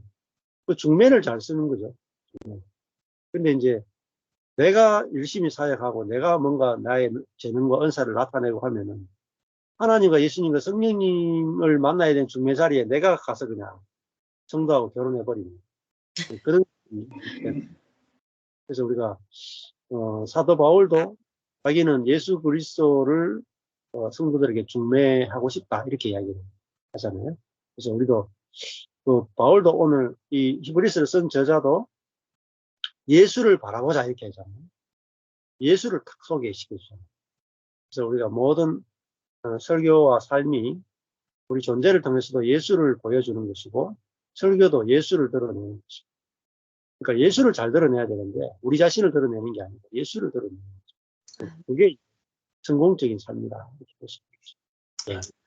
그 중매를 잘 쓰는 거죠. 근데 이제 내가 열심히 사역하고 내가 뭔가 나의 재능과 은사를 나타내고 하면은 하나님과 예수님과 성령님을 만나야 되는 중매 자리에 내가 가서 그냥 성도하고 결혼해버리는 그런. 그래서 우리가 사도 바울도 자기는 예수 그리스도를 성도들에게 중매하고 싶다 이렇게 이야기를 하잖아요. 그래서 우리도 바울도 오늘 이 히브리서를 쓴 저자도 예수를 바라보자 이렇게 하잖아요. 예수를 탁 소개시켜주잖아요. 그래서 우리가 모든 설교와 삶이 우리 존재를 통해서도 예수를 보여주는 것이고 설교도 예수를 드러내는 것이고 그러니까 예수를 잘 드러내야 되는데 우리 자신을 드러내는 게 아니고 예수를 드러내는 거죠. 그게 성공적인 삶이다 이렇게 보시면 되겠습니다.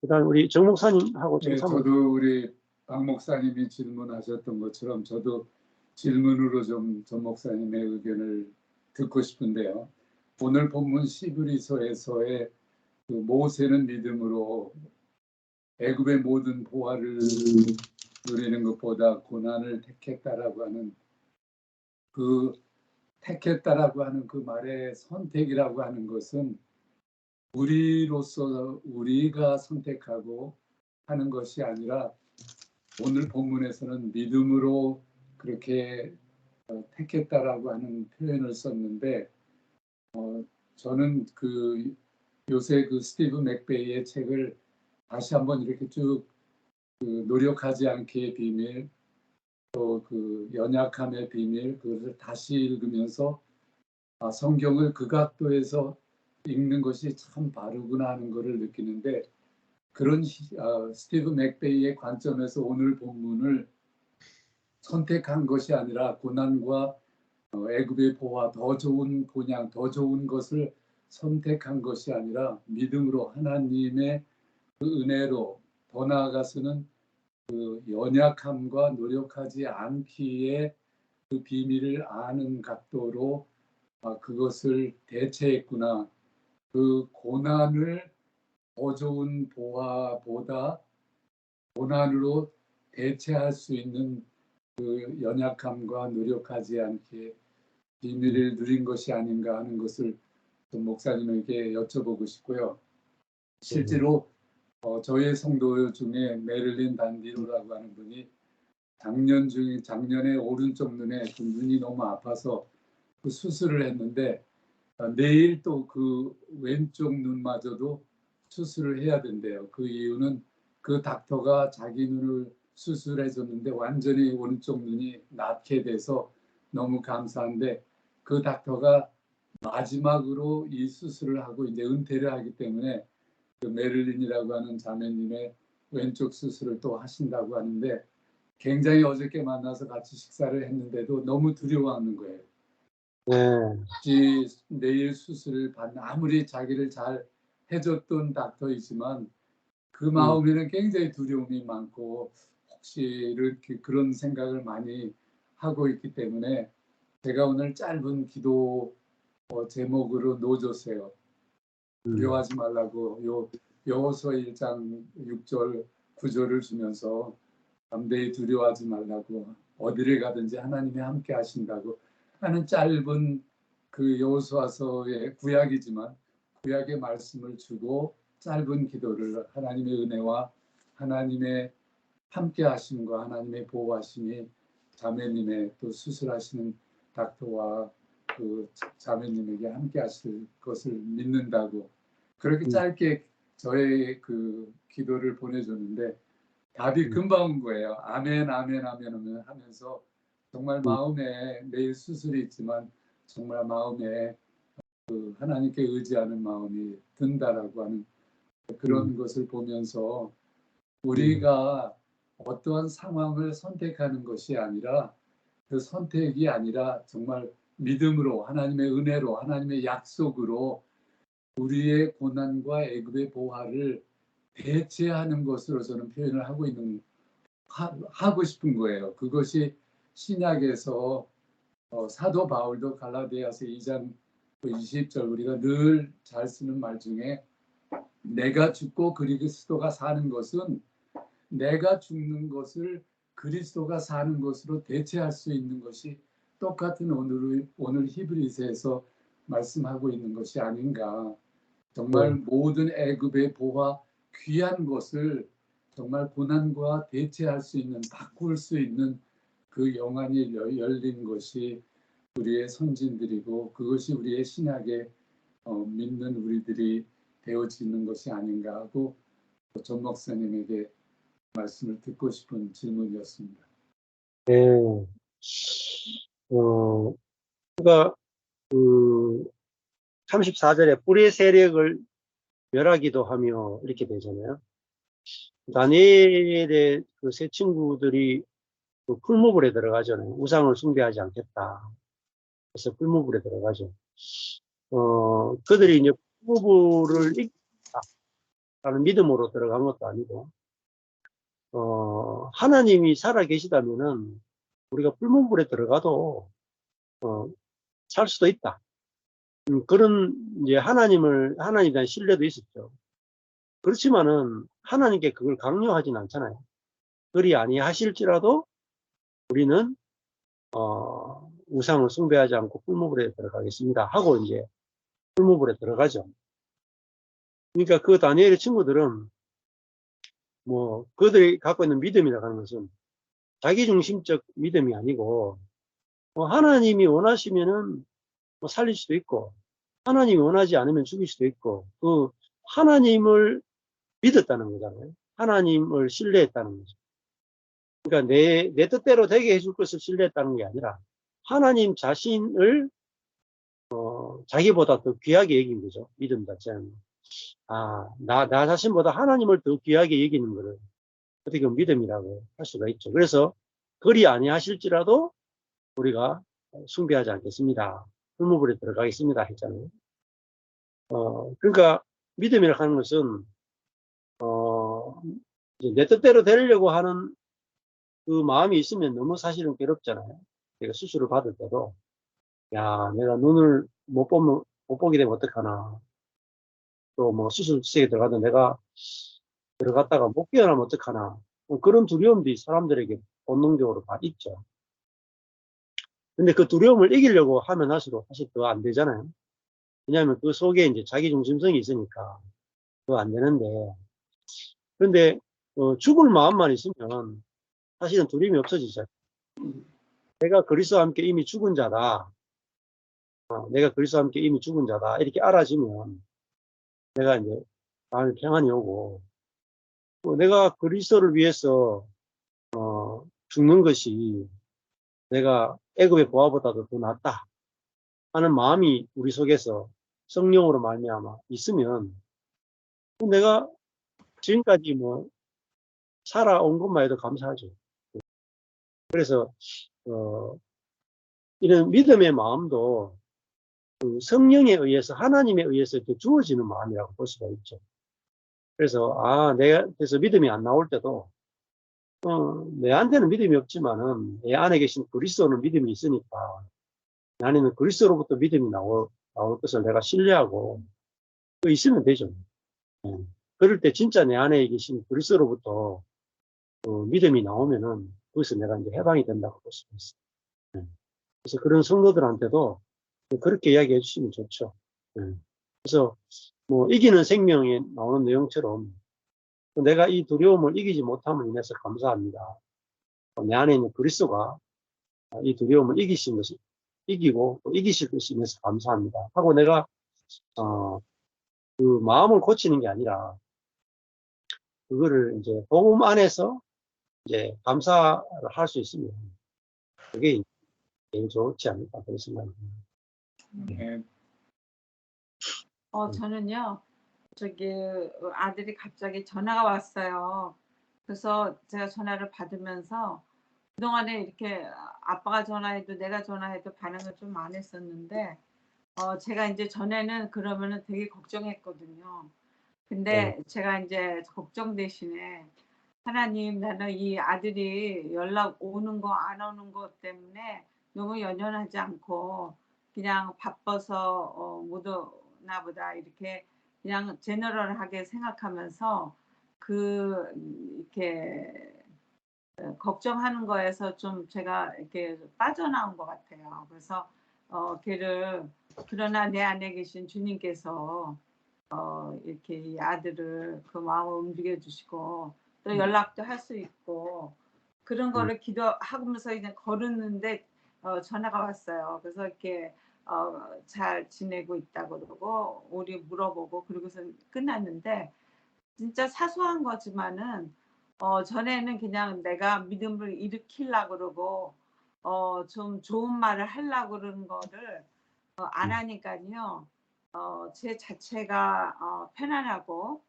그다음 우리 정 목사님하고 네, 저도 우리 박 목사님이 질문하셨던 것처럼 저도 질문으로 좀 정 목사님의 의견을 듣고 싶은데요. 오늘 본문 시브리서에서의 그 모세는 믿음으로 애굽의 모든 보화를 누리는 것보다 고난을 택했다라고 하는 그 택했다라고 하는 그 말의 선택이라고 하는 것은 우리로서 우리가 선택하고 하는 것이 아니라 오늘 본문에서는 믿음으로 그렇게 택했다라고 하는 표현을 썼는데 저는 그 요새 그 스티브 맥베이의 책을 다시 한번 이렇게 쭉 그 노력하지 않기의 비밀 또 그 연약함의 비밀 그것을 다시 읽으면서 성경을 그 각도에서 읽는 것이 참 바르구나 하는 것을 느끼는데 그런 스티브 맥베이의 관점에서 오늘 본문을 선택한 것이 아니라 고난과 애굽의 보화 더 좋은 본향 더 좋은 것을 선택한 것이 아니라 믿음으로 하나님의 그 은혜로 더 나아가서는 그 연약함과 노력하지 않기에 그 비밀을 아는 각도로 그것을 대체했구나. 그 고난을 더 좋은 보화보다 고난으로 대체할 수 있는 그 연약함과 노력하지 않기에 비밀을 누린 것이 아닌가 하는 것을 좀 목사님에게 여쭤보고 싶고요. 실제로 저희 성도 중에 메릴린 단디로라고 하는 분이 작년에 오른쪽 눈에 그 눈이 너무 아파서 그 수술을 했는데 내일 또 그 왼쪽 눈마저도 수술을 해야 된대요. 그 이유는 그 닥터가 자기 눈을 수술해 줬는데 완전히 오른쪽 눈이 낫게 돼서 너무 감사한데 그 닥터가 마지막으로 이 수술을 하고 이제 은퇴를 하기 때문에 그 메릴린이라고 하는 자매님의 왼쪽 수술을 또 하신다고 하는데 굉장히 어저께 만나서 같이 식사를 했는데도 너무 두려워하는 거예요. 내일 수술을 받는 아무리 자기를 잘 해줬던 닥터이지만 그 마음에는 굉장히 두려움이 많고 혹시 이렇게 그런 생각을 많이 하고 있기 때문에 제가 오늘 짧은 기도 제목으로 놓아줬어요. 두려워하지 말라고 여호수아 1장 6절 9절을 주면서 담대히 두려워하지 말라고 어디를 가든지 하나님이 함께 하신다고 하는 짧은 그 여호수아서의 구약이지만 구약의 말씀을 주고 짧은 기도를 하나님의 은혜와 하나님의 함께 하심과 하나님의 보호하심이 자매님의 또 수술하시는 닥터와 그 자매님에게 함께 하실 것을 믿는다고 그렇게 짧게 저의 그 기도를 보내줬는데 답이 금방 온 거예요. 아멘, 아멘, 아멘, 아멘 하면서 정말 마음에 내일 수술이 있지만 정말 마음에 그 하나님께 의지하는 마음이 든다라고 하는 그런 것을 보면서 우리가 어떠한 상황을 선택하는 것이 아니라 그 선택이 아니라 정말 믿음으로 하나님의 은혜로 하나님의 약속으로 우리의 고난과 애굽의 보화를 대체하는 것으로 저는 표현을 하고 싶은 거예요. 그것이 신약에서 사도 바울도 갈라디아서 2장 20절 우리가 늘 잘 쓰는 말 중에 내가 죽고 그리스도가 사는 것은 내가 죽는 것을 그리스도가 사는 것으로 대체할 수 있는 것이 똑같은 오늘 히브리서에서 말씀하고 있는 것이 아닌가. 정말 모든 애굽의 보화 귀한 것을 정말 고난과 대체할 수 있는 바꿀 수 있는 그 영안이 열린 것이 우리의 선진들이고 그것이 우리의 신약에 믿는 우리들이 되어지는 것이 아닌가 하고 전 목사님에게 말씀을 듣고 싶은 질문이었습니다. 네. 그러니까 34절에 뿔의 세력을 멸하기도 하며 이렇게 되잖아요. 다니엘의 그 세 친구들이 그 풀무불에 들어가잖아요. 우상을 숭배하지 않겠다. 그래서 풀무불에 들어가죠. 그들이 이제 풀무불을 이기겠다라는 믿음으로 들어간 것도 아니고, 하나님이 살아 계시다면은 우리가 풀무불에 들어가도 살 수도 있다. 그런 이제 하나님에 대한 신뢰도 있었죠. 그렇지만은 하나님께 그걸 강요하진 않잖아요. 그리 아니하실지라도 우리는 우상을 숭배하지 않고 풀무불에 들어가겠습니다 하고 이제 풀무불에 들어가죠. 그러니까 그 다니엘의 친구들은 뭐 그들이 갖고 있는 믿음이라고 하는 것은 자기중심적 믿음이 아니고 하나님이 원하시면은 뭐 살릴 수도 있고 하나님이 원하지 않으면 죽일 수도 있고 그 하나님을 믿었다는 거잖아요. 하나님을 신뢰했다는 거죠. 그러니까 내 뜻대로 되게 해줄 것을 신뢰했다는 게 아니라 하나님 자신을 자기보다 더 귀하게 여긴 거죠. 믿음 자체는. 나 자신보다 하나님을 더 귀하게 여기는 거를 어떻게 보면 믿음이라고 할 수가 있죠. 그래서 그리 아니하실지라도 우리가 숭배하지 않겠습니다. 풀무불에 들어가겠습니다 했잖아요. 그러니까 믿음이라고 하는 것은 이제 내 뜻대로 되려고 하는 그 마음이 있으면 너무 사실은 괴롭잖아요. 내가 수술을 받을 때도 내가 눈을 못 보게 되면 어떡하나. 또 뭐 수술실에 들어가도 내가 들어갔다가 못 깨어나면 어떡하나. 그런 두려움들이 사람들에게 본능적으로 다 있죠. 근데 그 두려움을 이기려고 하면 할수록 사실 더 안 되잖아요. 왜냐하면 그 속에 이제 자기 중심성이 있으니까 더 안 되는데. 그런데 죽을 마음만 있으면 사실은 두려움이 없어지죠. 내가 그리스도와 함께 이미 죽은 자다. 내가 그리스도와 함께 이미 죽은 자다. 이렇게 알아지면 내가 이제 마음에 평안이 오고 내가 그리스도를 위해서 죽는 것이 내가 애굽의 보화보다도 더 낫다 하는 마음이 우리 속에서 성령으로 말미암아 있으면 내가 지금까지 뭐 살아온 것만 해도 감사하죠. 그래서 이런 믿음의 마음도 그 성령에 의해서 하나님에 의해서 이렇게 주어지는 마음이라고 볼 수가 있죠. 그래서 그래서 믿음이 안 나올 때도 내한테는 믿음이 없지만은 내 안에 계신 그리스도는 믿음이 있으니까 나는 그리스도로부터 믿음이 나올 것을 내가 신뢰하고 또 있으면 되죠. 그럴 때 진짜 내 안에 계신 그리스도로부터 믿음이 나오면은 거기서 내가 이제 해방이 된다고 볼 수 있어요. 그래서 그런 성도들한테도 그렇게 이야기해 주시면 좋죠. 그래서 뭐 이기는 생명에 나오는 내용처럼 내가 이 두려움을 이기지 못함을 인해서 감사합니다. 내 안에 있는 그리스도가 이 두려움을 이기고 또 이기실 것이 인해서 감사합니다. 하고 내가 그 마음을 고치는 게 아니라 그거를 이제 복음 안에서 이제 감사를 할 수 있으면 그게 제일 좋지 않을까 그런 생각입니다. 네. 저는요, 아들이 갑자기 전화가 왔어요. 그래서 제가 전화를 받으면서 그동안에 이렇게 아빠가 전화해도 내가 전화해도 반응을 좀 안 했었는데, 제가 이제 전에는 그러면은 되게 걱정했거든요. 근데 제가 이제 걱정 대신에 하나님, 나는 이 아들이 연락 오는 거 안 오는 것 때문에 너무 연연하지 않고 그냥 바빠서 못 오나 보다 이렇게 그냥 제너럴하게 생각하면서 이렇게 걱정하는 거에서 좀 제가 이렇게 빠져나온 것 같아요. 그래서 걔를, 그러나 내 안에 계신 주님께서 이렇게 이 아들을 그 마음을 움직여 주시고 또 연락도 할 수 있고 그런 거를 기도하면서 이제 걸었는데 전화가 왔어요. 그래서 이렇게 잘 지내고 있다 그러고 우리 물어보고 그러고서 끝났는데, 진짜 사소한 거지만은 전에는 그냥 내가 믿음을 일으키려고 그러고 좀 좋은 말을 하려고 그러는 거를 안 하니까요. 제 자체가 편안하고,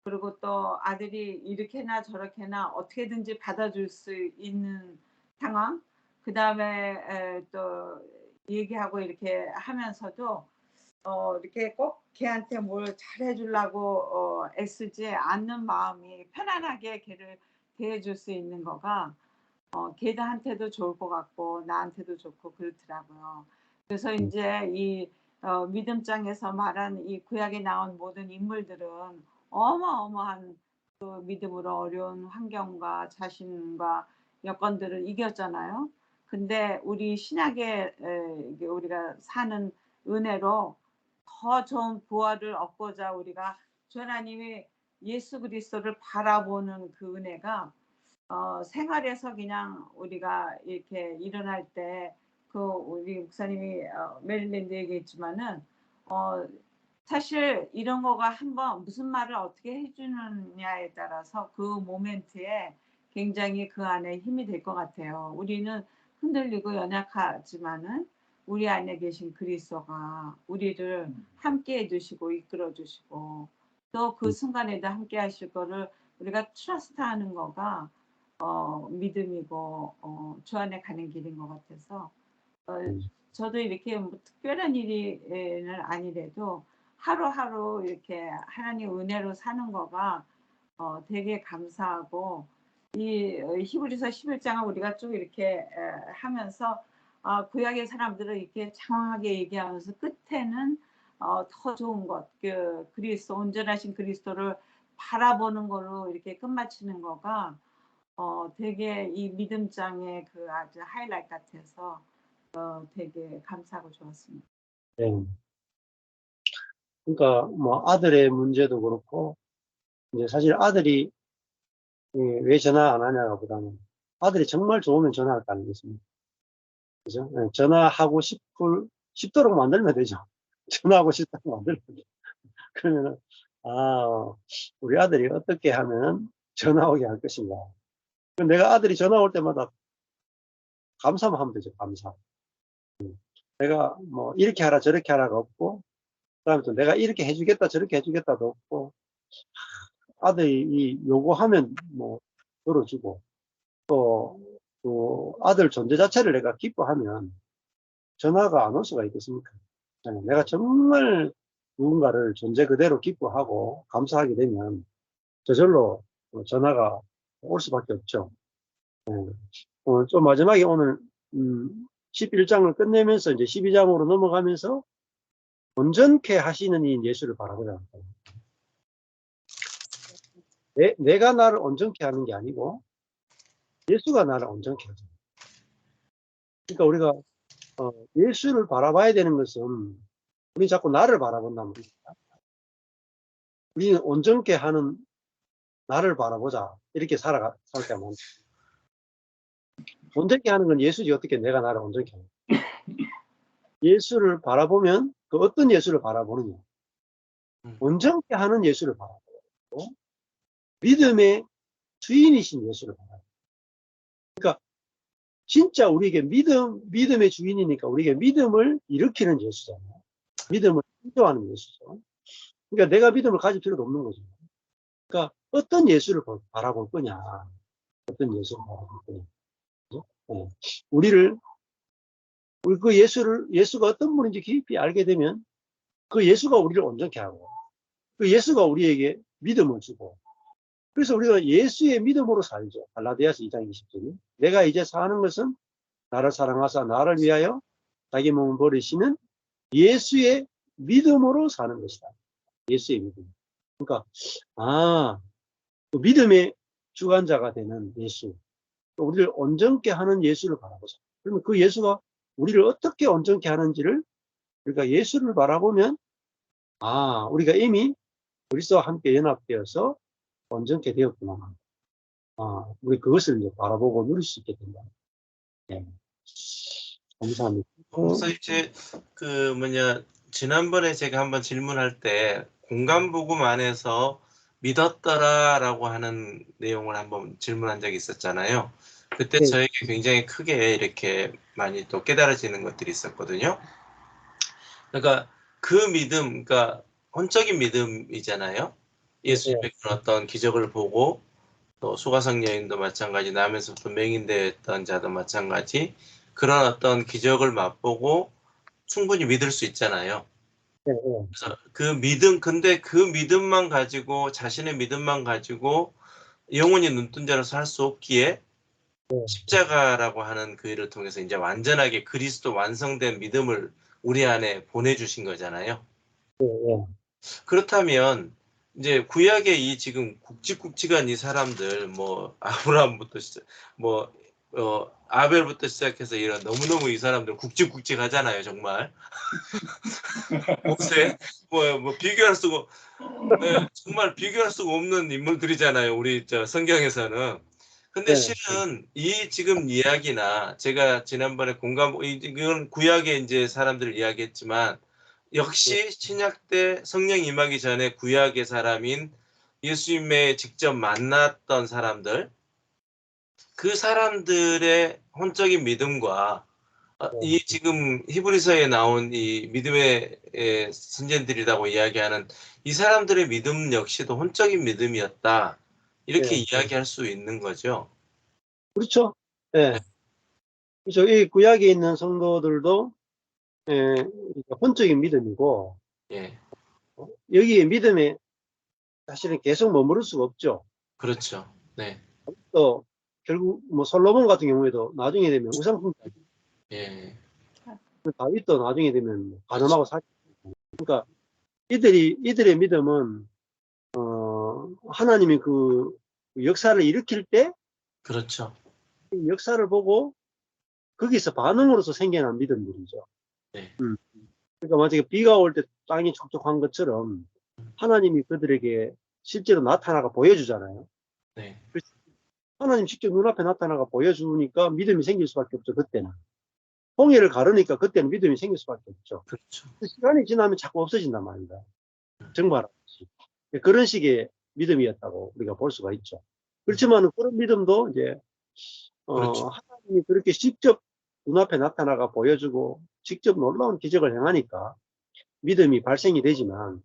그리고 또 아들이 이렇게나 저렇게나 어떻게든지 받아줄 수 있는 상황, 그 다음에 또 얘기하고 이렇게 하면서도 이렇게 꼭 걔한테 뭘 잘해주려고 애쓰지 않는 마음이 편안하게 걔를 대해줄 수 있는 거가 걔한테도 좋을 것 같고 나한테도 좋고 그렇더라고요. 그래서 이제 이 믿음장에서 말한 이 구약에 나온 모든 인물들은 어마어마한 그 믿음으로 어려운 환경과 자신과 여건들을 이겼잖아요. 근데 우리 신약에 이게 우리가 사는 은혜로 더 좋은 부활을 얻고자 우리가 주 하나님이 예수 그리스도를 바라보는 그 은혜가 생활에서 그냥 우리가 이렇게 일어날 때 그 우리 목사님이 메릴랜드 얘기했지만은 사실 이런 거가 한번 무슨 말을 어떻게 해주느냐에 따라서 그 모멘트에 굉장히 그 안에 힘이 될 것 같아요. 우리는 흔들리고 연약하지만은 우리 안에 계신 그리스도가 우리를 함께 해주시고 이끌어 주시고 또 그 순간에도 함께 하실 거를 우리가 트러스트하는 거가 믿음이고 주 안에 가는 길인 것 같아서 저도 이렇게 뭐 특별한 일은 아니래도 하루하루 이렇게 하나님 은혜로 사는 거가 되게 감사하고 이 히브리서 11장을 우리가 쭉 이렇게 하면서 구약의 사람들을 이렇게 장황하게 얘기하면서 끝에는 더 좋은 것, 그 그리스도 온전하신 그리스도를 바라보는 걸로 이렇게 끝마치는 거가 되게 이 믿음장의 그 아주 하이라이트 같아서 되게 감사하고 좋았습니다. 네. 그러니까 뭐 아들의 문제도 그렇고 이제 사실 아들이 왜 전화 안 하냐가 보다는 아들이 정말 좋으면 전화할 거 아니겠습니까? 그죠? 네, 전화하고 싶도록 만들면 되죠. 전화하고 싶다고 만들면 되죠. 그러면은 우리 아들이 어떻게 하면 전화 오게 할 것인가. 내가 아들이 전화 올 때마다 감사만 하면 되죠. 감사. 내가 뭐 이렇게 하라 저렇게 하라가 없고 그다음에 또 내가 이렇게 해주겠다 저렇게 해주겠다도 없고 아들이 요구하면 뭐 들어주고 또 아들 존재 자체를 내가 기뻐하면 전화가 안 올 수가 있겠습니까? 내가 정말 누군가를 존재 그대로 기뻐하고 감사하게 되면 저절로 전화가 올 수밖에 없죠. 좀 마지막에 오늘 11장을 끝내면서 이제 12장으로 넘어가면서 온전케 하시는 이 예수를 바라보자. 내가 나를 온전케 하는 게 아니고 예수가 나를 온전케 하죠. 그러니까 우리가 예수를 바라봐야 되는 것은 우리 자꾸 나를 바라본단 말입니다. 우리는 온전케 하는 나를 바라보자 이렇게 살아가면 온전케 하는 건 예수지 어떻게 내가 나를 온전케 하냐. 예수를 바라보면 그 어떤 예수를 바라보느냐. 온전케 하는 예수를 바라보고 믿음의 주인이신 예수를 바라보고. 그러니까 진짜 우리에게 믿음의 주인이니까 우리에게 믿음을 일으키는 예수잖아요. 믿음을 인도하는 예수죠. 그러니까 내가 믿음을 가질 필요도 없는 거죠. 그러니까 어떤 예수를 바라볼 거냐. 어떤 예수를 바라볼 거냐. 네. 우리 그 예수가 어떤 분인지 깊이 알게 되면 그 예수가 우리를 온전케 하고 그 예수가 우리에게 믿음을 주고 그래서 우리가 예수의 믿음으로 살죠. 갈라디아서 2장 20절이 내가 이제 사는 것은 나를 사랑하사 나를 위하여 자기 몸을 버리시는 예수의 믿음으로 사는 것이다. 예수의 믿음. 그러니까 그 믿음의 주관자가 되는 예수. 우리를 온전케 하는 예수를 바라보자. 그러면 그 예수가 우리를 어떻게 온전케 하는지를 우리가 예수를 바라보면 우리가 이미 그리스도와 함께 연합되어서 온전케 되었구나. 우리 그것을 이제 바라보고 누릴 수 있게 된다. 네. 감사합니다. 목사님, 지난번에 제가 한번 질문할 때 공간복음 안에서 믿었더라라고 하는 내용을 한번 질문한 적이 있었잖아요. 그때 네. 저에게 굉장히 크게 이렇게 많이 또 깨달아지는 것들이 있었거든요. 그러니까 그 믿음, 그러니까 혼적인 믿음이잖아요. 예수님의 그런 어떤 기적을 보고 또 수가성 여인도 마찬가지, 남에서부터 맹인되었던 자도 마찬가지 그런 어떤 기적을 맛보고 충분히 믿을 수 있잖아요. 네. 그래서 근데 그 믿음만 가지고 자신의 믿음만 가지고 영원히 눈뜬 자로서 할 수 없기에 십자가라고 하는 그 일을 통해서 이제 완전하게 그리스도 완성된 믿음을 우리 안에 보내주신 거잖아요. 예, 예. 그렇다면 이제 구약의 이 지금 굵직굵직한 이 사람들 뭐 아브라함부터 시작 뭐 아벨부터 시작해서 이런 너무너무 이 사람들 굵직굵직하잖아요 정말. 모세 뭐 비교할 수가 네, 정말 비교할 수가 없는 인물들이잖아요 우리 저 성경에서는. 근데 네. 실은 이 지금 이야기나 제가 지난번에 이건 구약의 이제 사람들을 이야기했지만 역시 신약 때 성령 임하기 전에 구약의 사람인 예수님의 직접 만났던 사람들, 그 사람들의 혼적인 믿음과 이 지금 히브리서에 나온 이 믿음의 선진들이라고 이야기하는 이 사람들의 믿음 역시도 혼적인 믿음이었다. 이렇게 네. 이야기할 수 있는 거죠. 그렇죠. 예. 그렇죠. 이 구약에 있는 성도들도 혼적인 믿음이고, 예, 여기에 믿음에 사실은 계속 머무를 수가 없죠. 그렇죠. 네, 또 결국 뭐 솔로몬 같은 경우에도 나중에 되면 우상숭, 예, 다윗도 나중에 되면 가늠하고 사. 그러니까 이들의 믿음은 하나님이 그 역사를 일으킬 때 그렇죠. 이 역사를 보고 거기서 반응으로서 생겨난 믿음들이죠. 네. 그러니까 만약에 비가 올 때 땅이 촉촉한 것처럼 하나님이 그들에게 실제로 나타나가 보여주잖아요. 네, 하나님 직접 눈앞에 나타나가 보여주니까 믿음이 생길 수밖에 없죠. 그때는 홍해를 가르니까 그때는 믿음이 생길 수밖에 없죠. 그렇죠. 그 시간이 지나면 자꾸 없어진단 말입니다. 정말하듯이. 그런 식의 믿음이었다고 우리가 볼 수가 있죠. 그렇지만 그런 믿음도 이제 그렇죠. 하나님이 그렇게 직접 눈앞에 나타나가 보여주고 직접 놀라운 기적을 행하니까 믿음이 발생이 되지만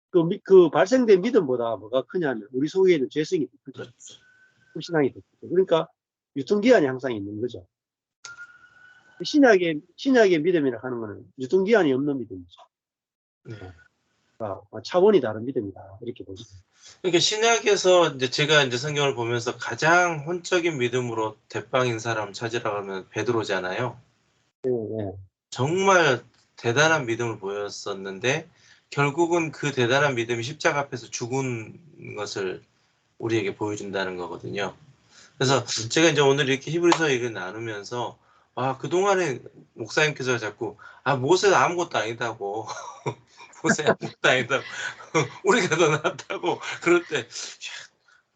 그 발생된 믿음보다 뭐가 크냐면 우리 속에 있는 죄성이 더 크죠. 그렇죠. 불신앙이 더 크죠. 그러니까 유통기한이 항상 있는 거죠. 신약의 믿음이라 하는 거는 유통기한이 없는 믿음이죠. 네. 그러니까 차원이 다른 믿음이다. 이렇게 보시면. 그러니까 신약에서 이제 제가 이제 성경을 보면서 가장 혼적인 믿음으로 대빵인 사람 찾으라고 하면 베드로잖아요. 네. 정말 대단한 믿음을 보였었는데 결국은 그 대단한 믿음이 십자가 앞에서 죽은 것을 우리에게 보여준다는 거거든요. 그래서 제가 이제 오늘 이렇게 히브리서 얘기를 나누면서 그동안에 목사님께서 자꾸 모세는 아무것도 아니다고 모세 아무것도 아니다고 우리가 더 낫다고 그럴 때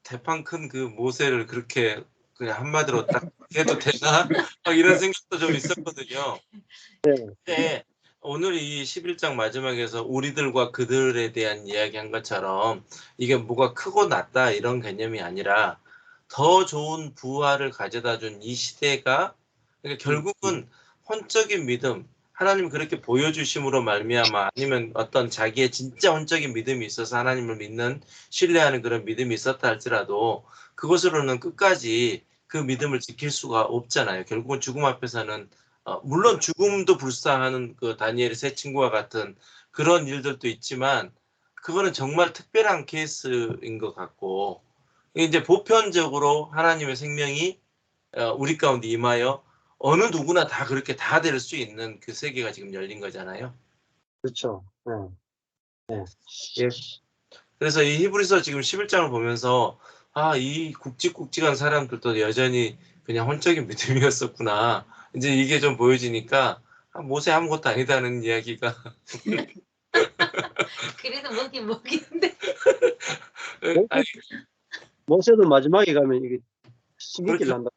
대판 큰 그 모세를 그렇게 그냥 한마디로 딱 해도 되나? 막 이런 생각도 좀 있었거든요. 근데 오늘 이 11장 마지막에서 우리들과 그들에 대한 이야기 한 것처럼 이게 뭐가 크고 낮다 이런 개념이 아니라 더 좋은 부활을 가져다 준 이 시대가 그러니까 결국은 혼적인 믿음 하나님 그렇게 보여주심으로 말미암아 아니면 어떤 자기의 진짜 혼적인 믿음이 있어서 하나님을 믿는 신뢰하는 그런 믿음이 있었다 할지라도 그것으로는 끝까지 그 믿음을 지킬 수가 없잖아요. 결국은 죽음 앞에서는 물론 죽음도 불쌍하는 그 다니엘의 세 친구와 같은 그런 일들도 있지만 그거는 정말 특별한 케이스인 것 같고 이제 보편적으로 하나님의 생명이 우리 가운데 임하여 어느 누구나 다 그렇게 다 될 수 있는 그 세계가 지금 열린 거잖아요. 그렇죠. 예. 그래서 이 히브리서 지금 11장을 보면서 이 굵직굵직한 사람들도 여전히 그냥 혼적인 믿음이었었구나. 이제 이게 좀 보여지니까 모세 아무것도 아니다는 이야기가 그래도 뭐긴데. 아니, 모세도 마지막에 가면 이게 신경질 그렇죠. 난다.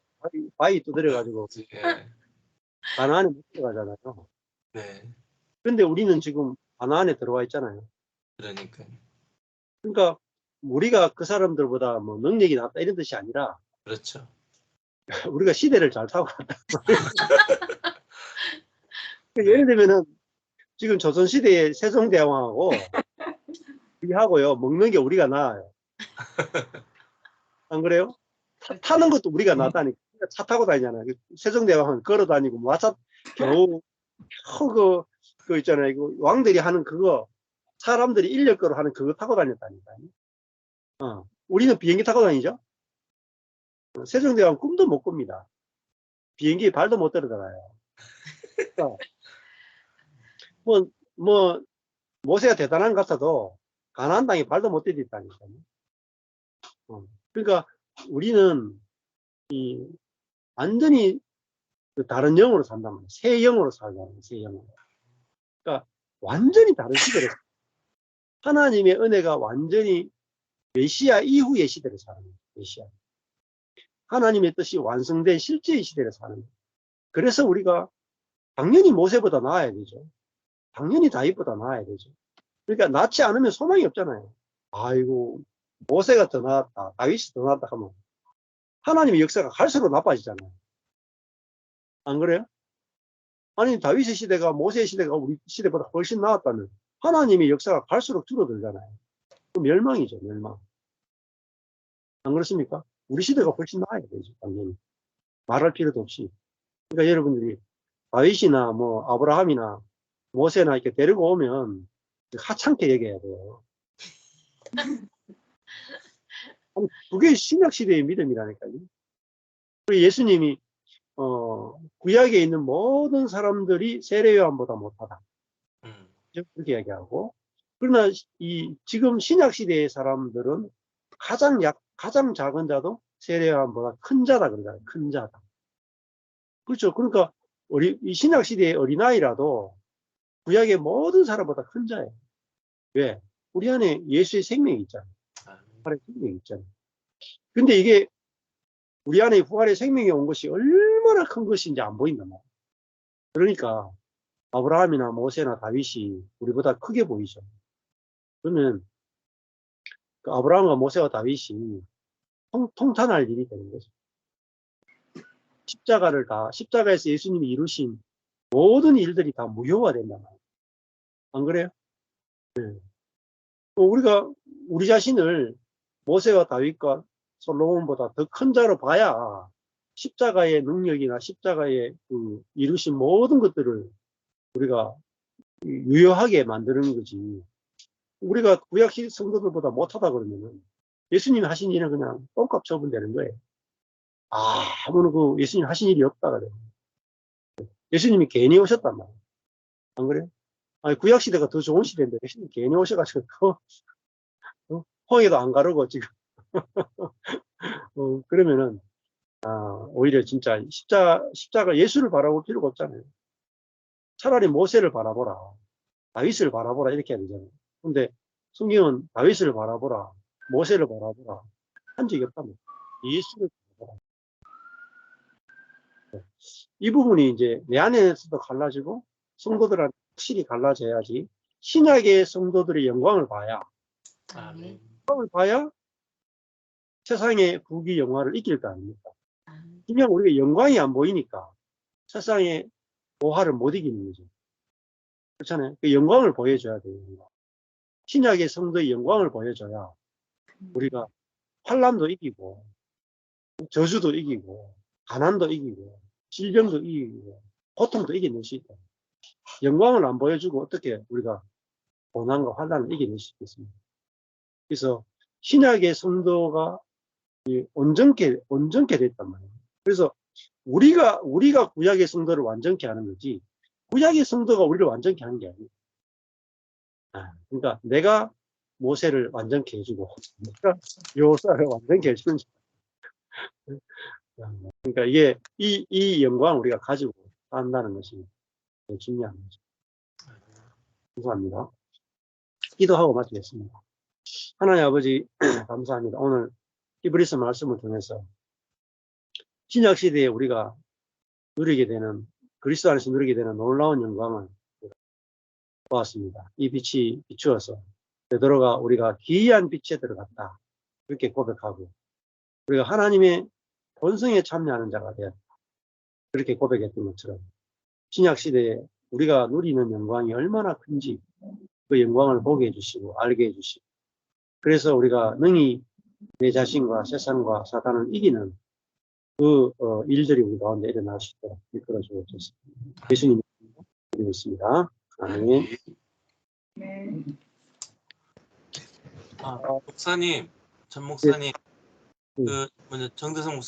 바위 두드려가지고 예. 가나안에 못 들어가잖아요. 네. 근데 우리는 지금 가나안에 들어와 있잖아요. 그러니까 그러니까 우리가 그 사람들보다 뭐 능력이 낫다 이런 뜻이 아니라 그렇죠. 우리가 시대를 잘 타고 왔다. 네. 예를 들면은 지금 조선시대의 세종대왕하고 우리하고요 먹는 게 우리가 나아요. 안 그래요? 타는 것도 우리가 낫다니까. 차 타고 다니잖아요. 세종대왕은 걸어 다니고 마차 겨우 그 있잖아요. 그 왕들이 하는 그거 사람들이 인력거로 하는 그거 타고 다녔다니까요. 우리는 비행기 타고 다니죠. 세종대왕 꿈도 못 꿉니다. 비행기에 발도 못 들어가요. 뭐 모세가 대단한 것 같아도 가나안 땅에 발도 못 디뎠다니까요. 그러니까 우리는 완전히 그 다른 영으로 산단 말이에요. 새 영으로 살잖아요. 새 영으로. 그러니까 완전히 다른 시대를 하나님의 은혜가 완전히 메시아 이후의 시대를 사는 거예요. 메시아. 하나님의 뜻이 완성된 실제의 시대를 사는 거예요. 그래서 우리가 당연히 모세보다 나아야 되죠. 당연히 다윗보다 나아야 되죠. 그러니까 낫지 않으면 소망이 없잖아요. 아이고 모세가 더 나았다, 다윗이 더 나았다 하면 하나님의 역사가 갈수록 나빠지잖아요. 안 그래요? 아니 다윗의 시대가 모세의 시대가 우리 시대보다 훨씬 나았다면 하나님의 역사가 갈수록 줄어들잖아요. 그럼 멸망이죠, 멸망. 안 그렇습니까? 우리 시대가 훨씬 나아야 되죠, 당연히. 말할 필요도 없이. 그러니까 여러분들이 다윗이나 뭐 아브라함이나 모세나 이렇게 데리고 오면 하찮게 여겨야 돼요. 그게 신약 시대의 믿음이라니까요. 그리고 예수님이 구약에 있는 모든 사람들이 세례요한보다 못하다. 그렇게 이야기하고, 그러나 지금 신약 시대의 사람들은 가장 작은 자도 세례요한보다 큰 자다 그러잖아요. 큰 자다. 그렇죠. 그러니까 이 신약 시대의 어린아이라도 구약의 모든 사람보다 큰 자예요. 왜? 우리 안에 예수의 생명이 있잖아요. 부활의 생명이 있잖아요. 근데 이게 우리 안에 부활의 생명이 온 것이 얼마나 큰 것인지 안 보인단 말이에요. 그러니까 아브라함이나 모세나 다윗이 우리보다 크게 보이죠. 그러면 그 아브라함과 모세와 다윗이 통탄할 일이 되는 거죠. 십자가에서 예수님이 이루신 모든 일들이 다 무효화된단 말이에요. 안 그래요? 네. 우리가 우리 자신을 모세와 다윗과 솔로몬보다 더 큰 자로 봐야 십자가의 능력이나 십자가의 이루신 모든 것들을 우리가 유효하게 만드는 거지. 우리가 구약 성도들보다 못하다 그러면은 예수님이 하신 일은 그냥 똥값 처분되는 거예요. 아무는 그 예수님 하신 일이 없다 그래요. 예수님이 괜히 오셨단 말이에요. 안 그래요? 아니 구약 시대가 더 좋은 시대인데 예수님 괜히 오셔가지고 홍해도 안 가르고 지금 그러면은 오히려 진짜 십자가 예수를 바라볼 필요가 없잖아요. 차라리 모세를 바라보라, 다윗을 바라보라 이렇게 해야 되잖아요. 근데 성경은 다윗을 바라보라, 모세를 바라보라 한 적이 없다면 예수를 바라보라. 이 부분이 이제 내 안에서도 갈라지고 성도들한테 확실히 갈라져야지 신약의 성도들의 영광을 봐야 세상의 부귀 영화를 이길 거 아닙니까? 그냥 우리가 영광이 안 보이니까 세상의 오화를 못 이기는 거죠. 그렇잖아요. 그 영광을 보여줘야 돼요. 신약의 성도의 영광을 보여줘야 우리가 환난도 이기고 저주도 이기고 가난도 이기고 질병도 이기고 고통도 이겨낼 수 있다. 영광을 안 보여주고 어떻게 우리가 고난과 환난을 이겨낼 수 있겠습니까? 그래서 신약의 성도가 온전케 됐단 말이에요. 그래서 우리가 구약의 성도를 완전케 하는 거지 구약의 성도가 우리를 완전케 하는 게 아니에요. 그러니까 내가 모세를 완전케 해주고 내가 요사를 완전케 해주는 그러니까 이게 이 영광을 우리가 가지고 산다는 것이 중요한 거죠. 감사합니다. 기도하고 마치겠습니다. 하나님 아버지 감사합니다. 오늘 히브리서 말씀을 통해서 신약 시대에 우리가 누리게 되는 그리스도 안에서 누리게 되는 놀라운 영광을 보았습니다. 이 빛이 비추어서 베드로가 우리가 기이한 빛에 들어갔다 그렇게 고백하고 우리가 하나님의 본성에 참여하는 자가 되었다 그렇게 고백했던 것처럼 신약 시대에 우리가 누리는 영광이 얼마나 큰지 그 영광을 보게 해주시고 알게 해주시고 그래서 우리가 능히 내 자신과 세상과 사탄을 이기는 그 일들이 우리 가운데 일어날 수 있도록 이끌어 주옵소서. 예수님 드리겠습니다. 아멘. 네. 목사님, 전 목사님, 정대성 목사님.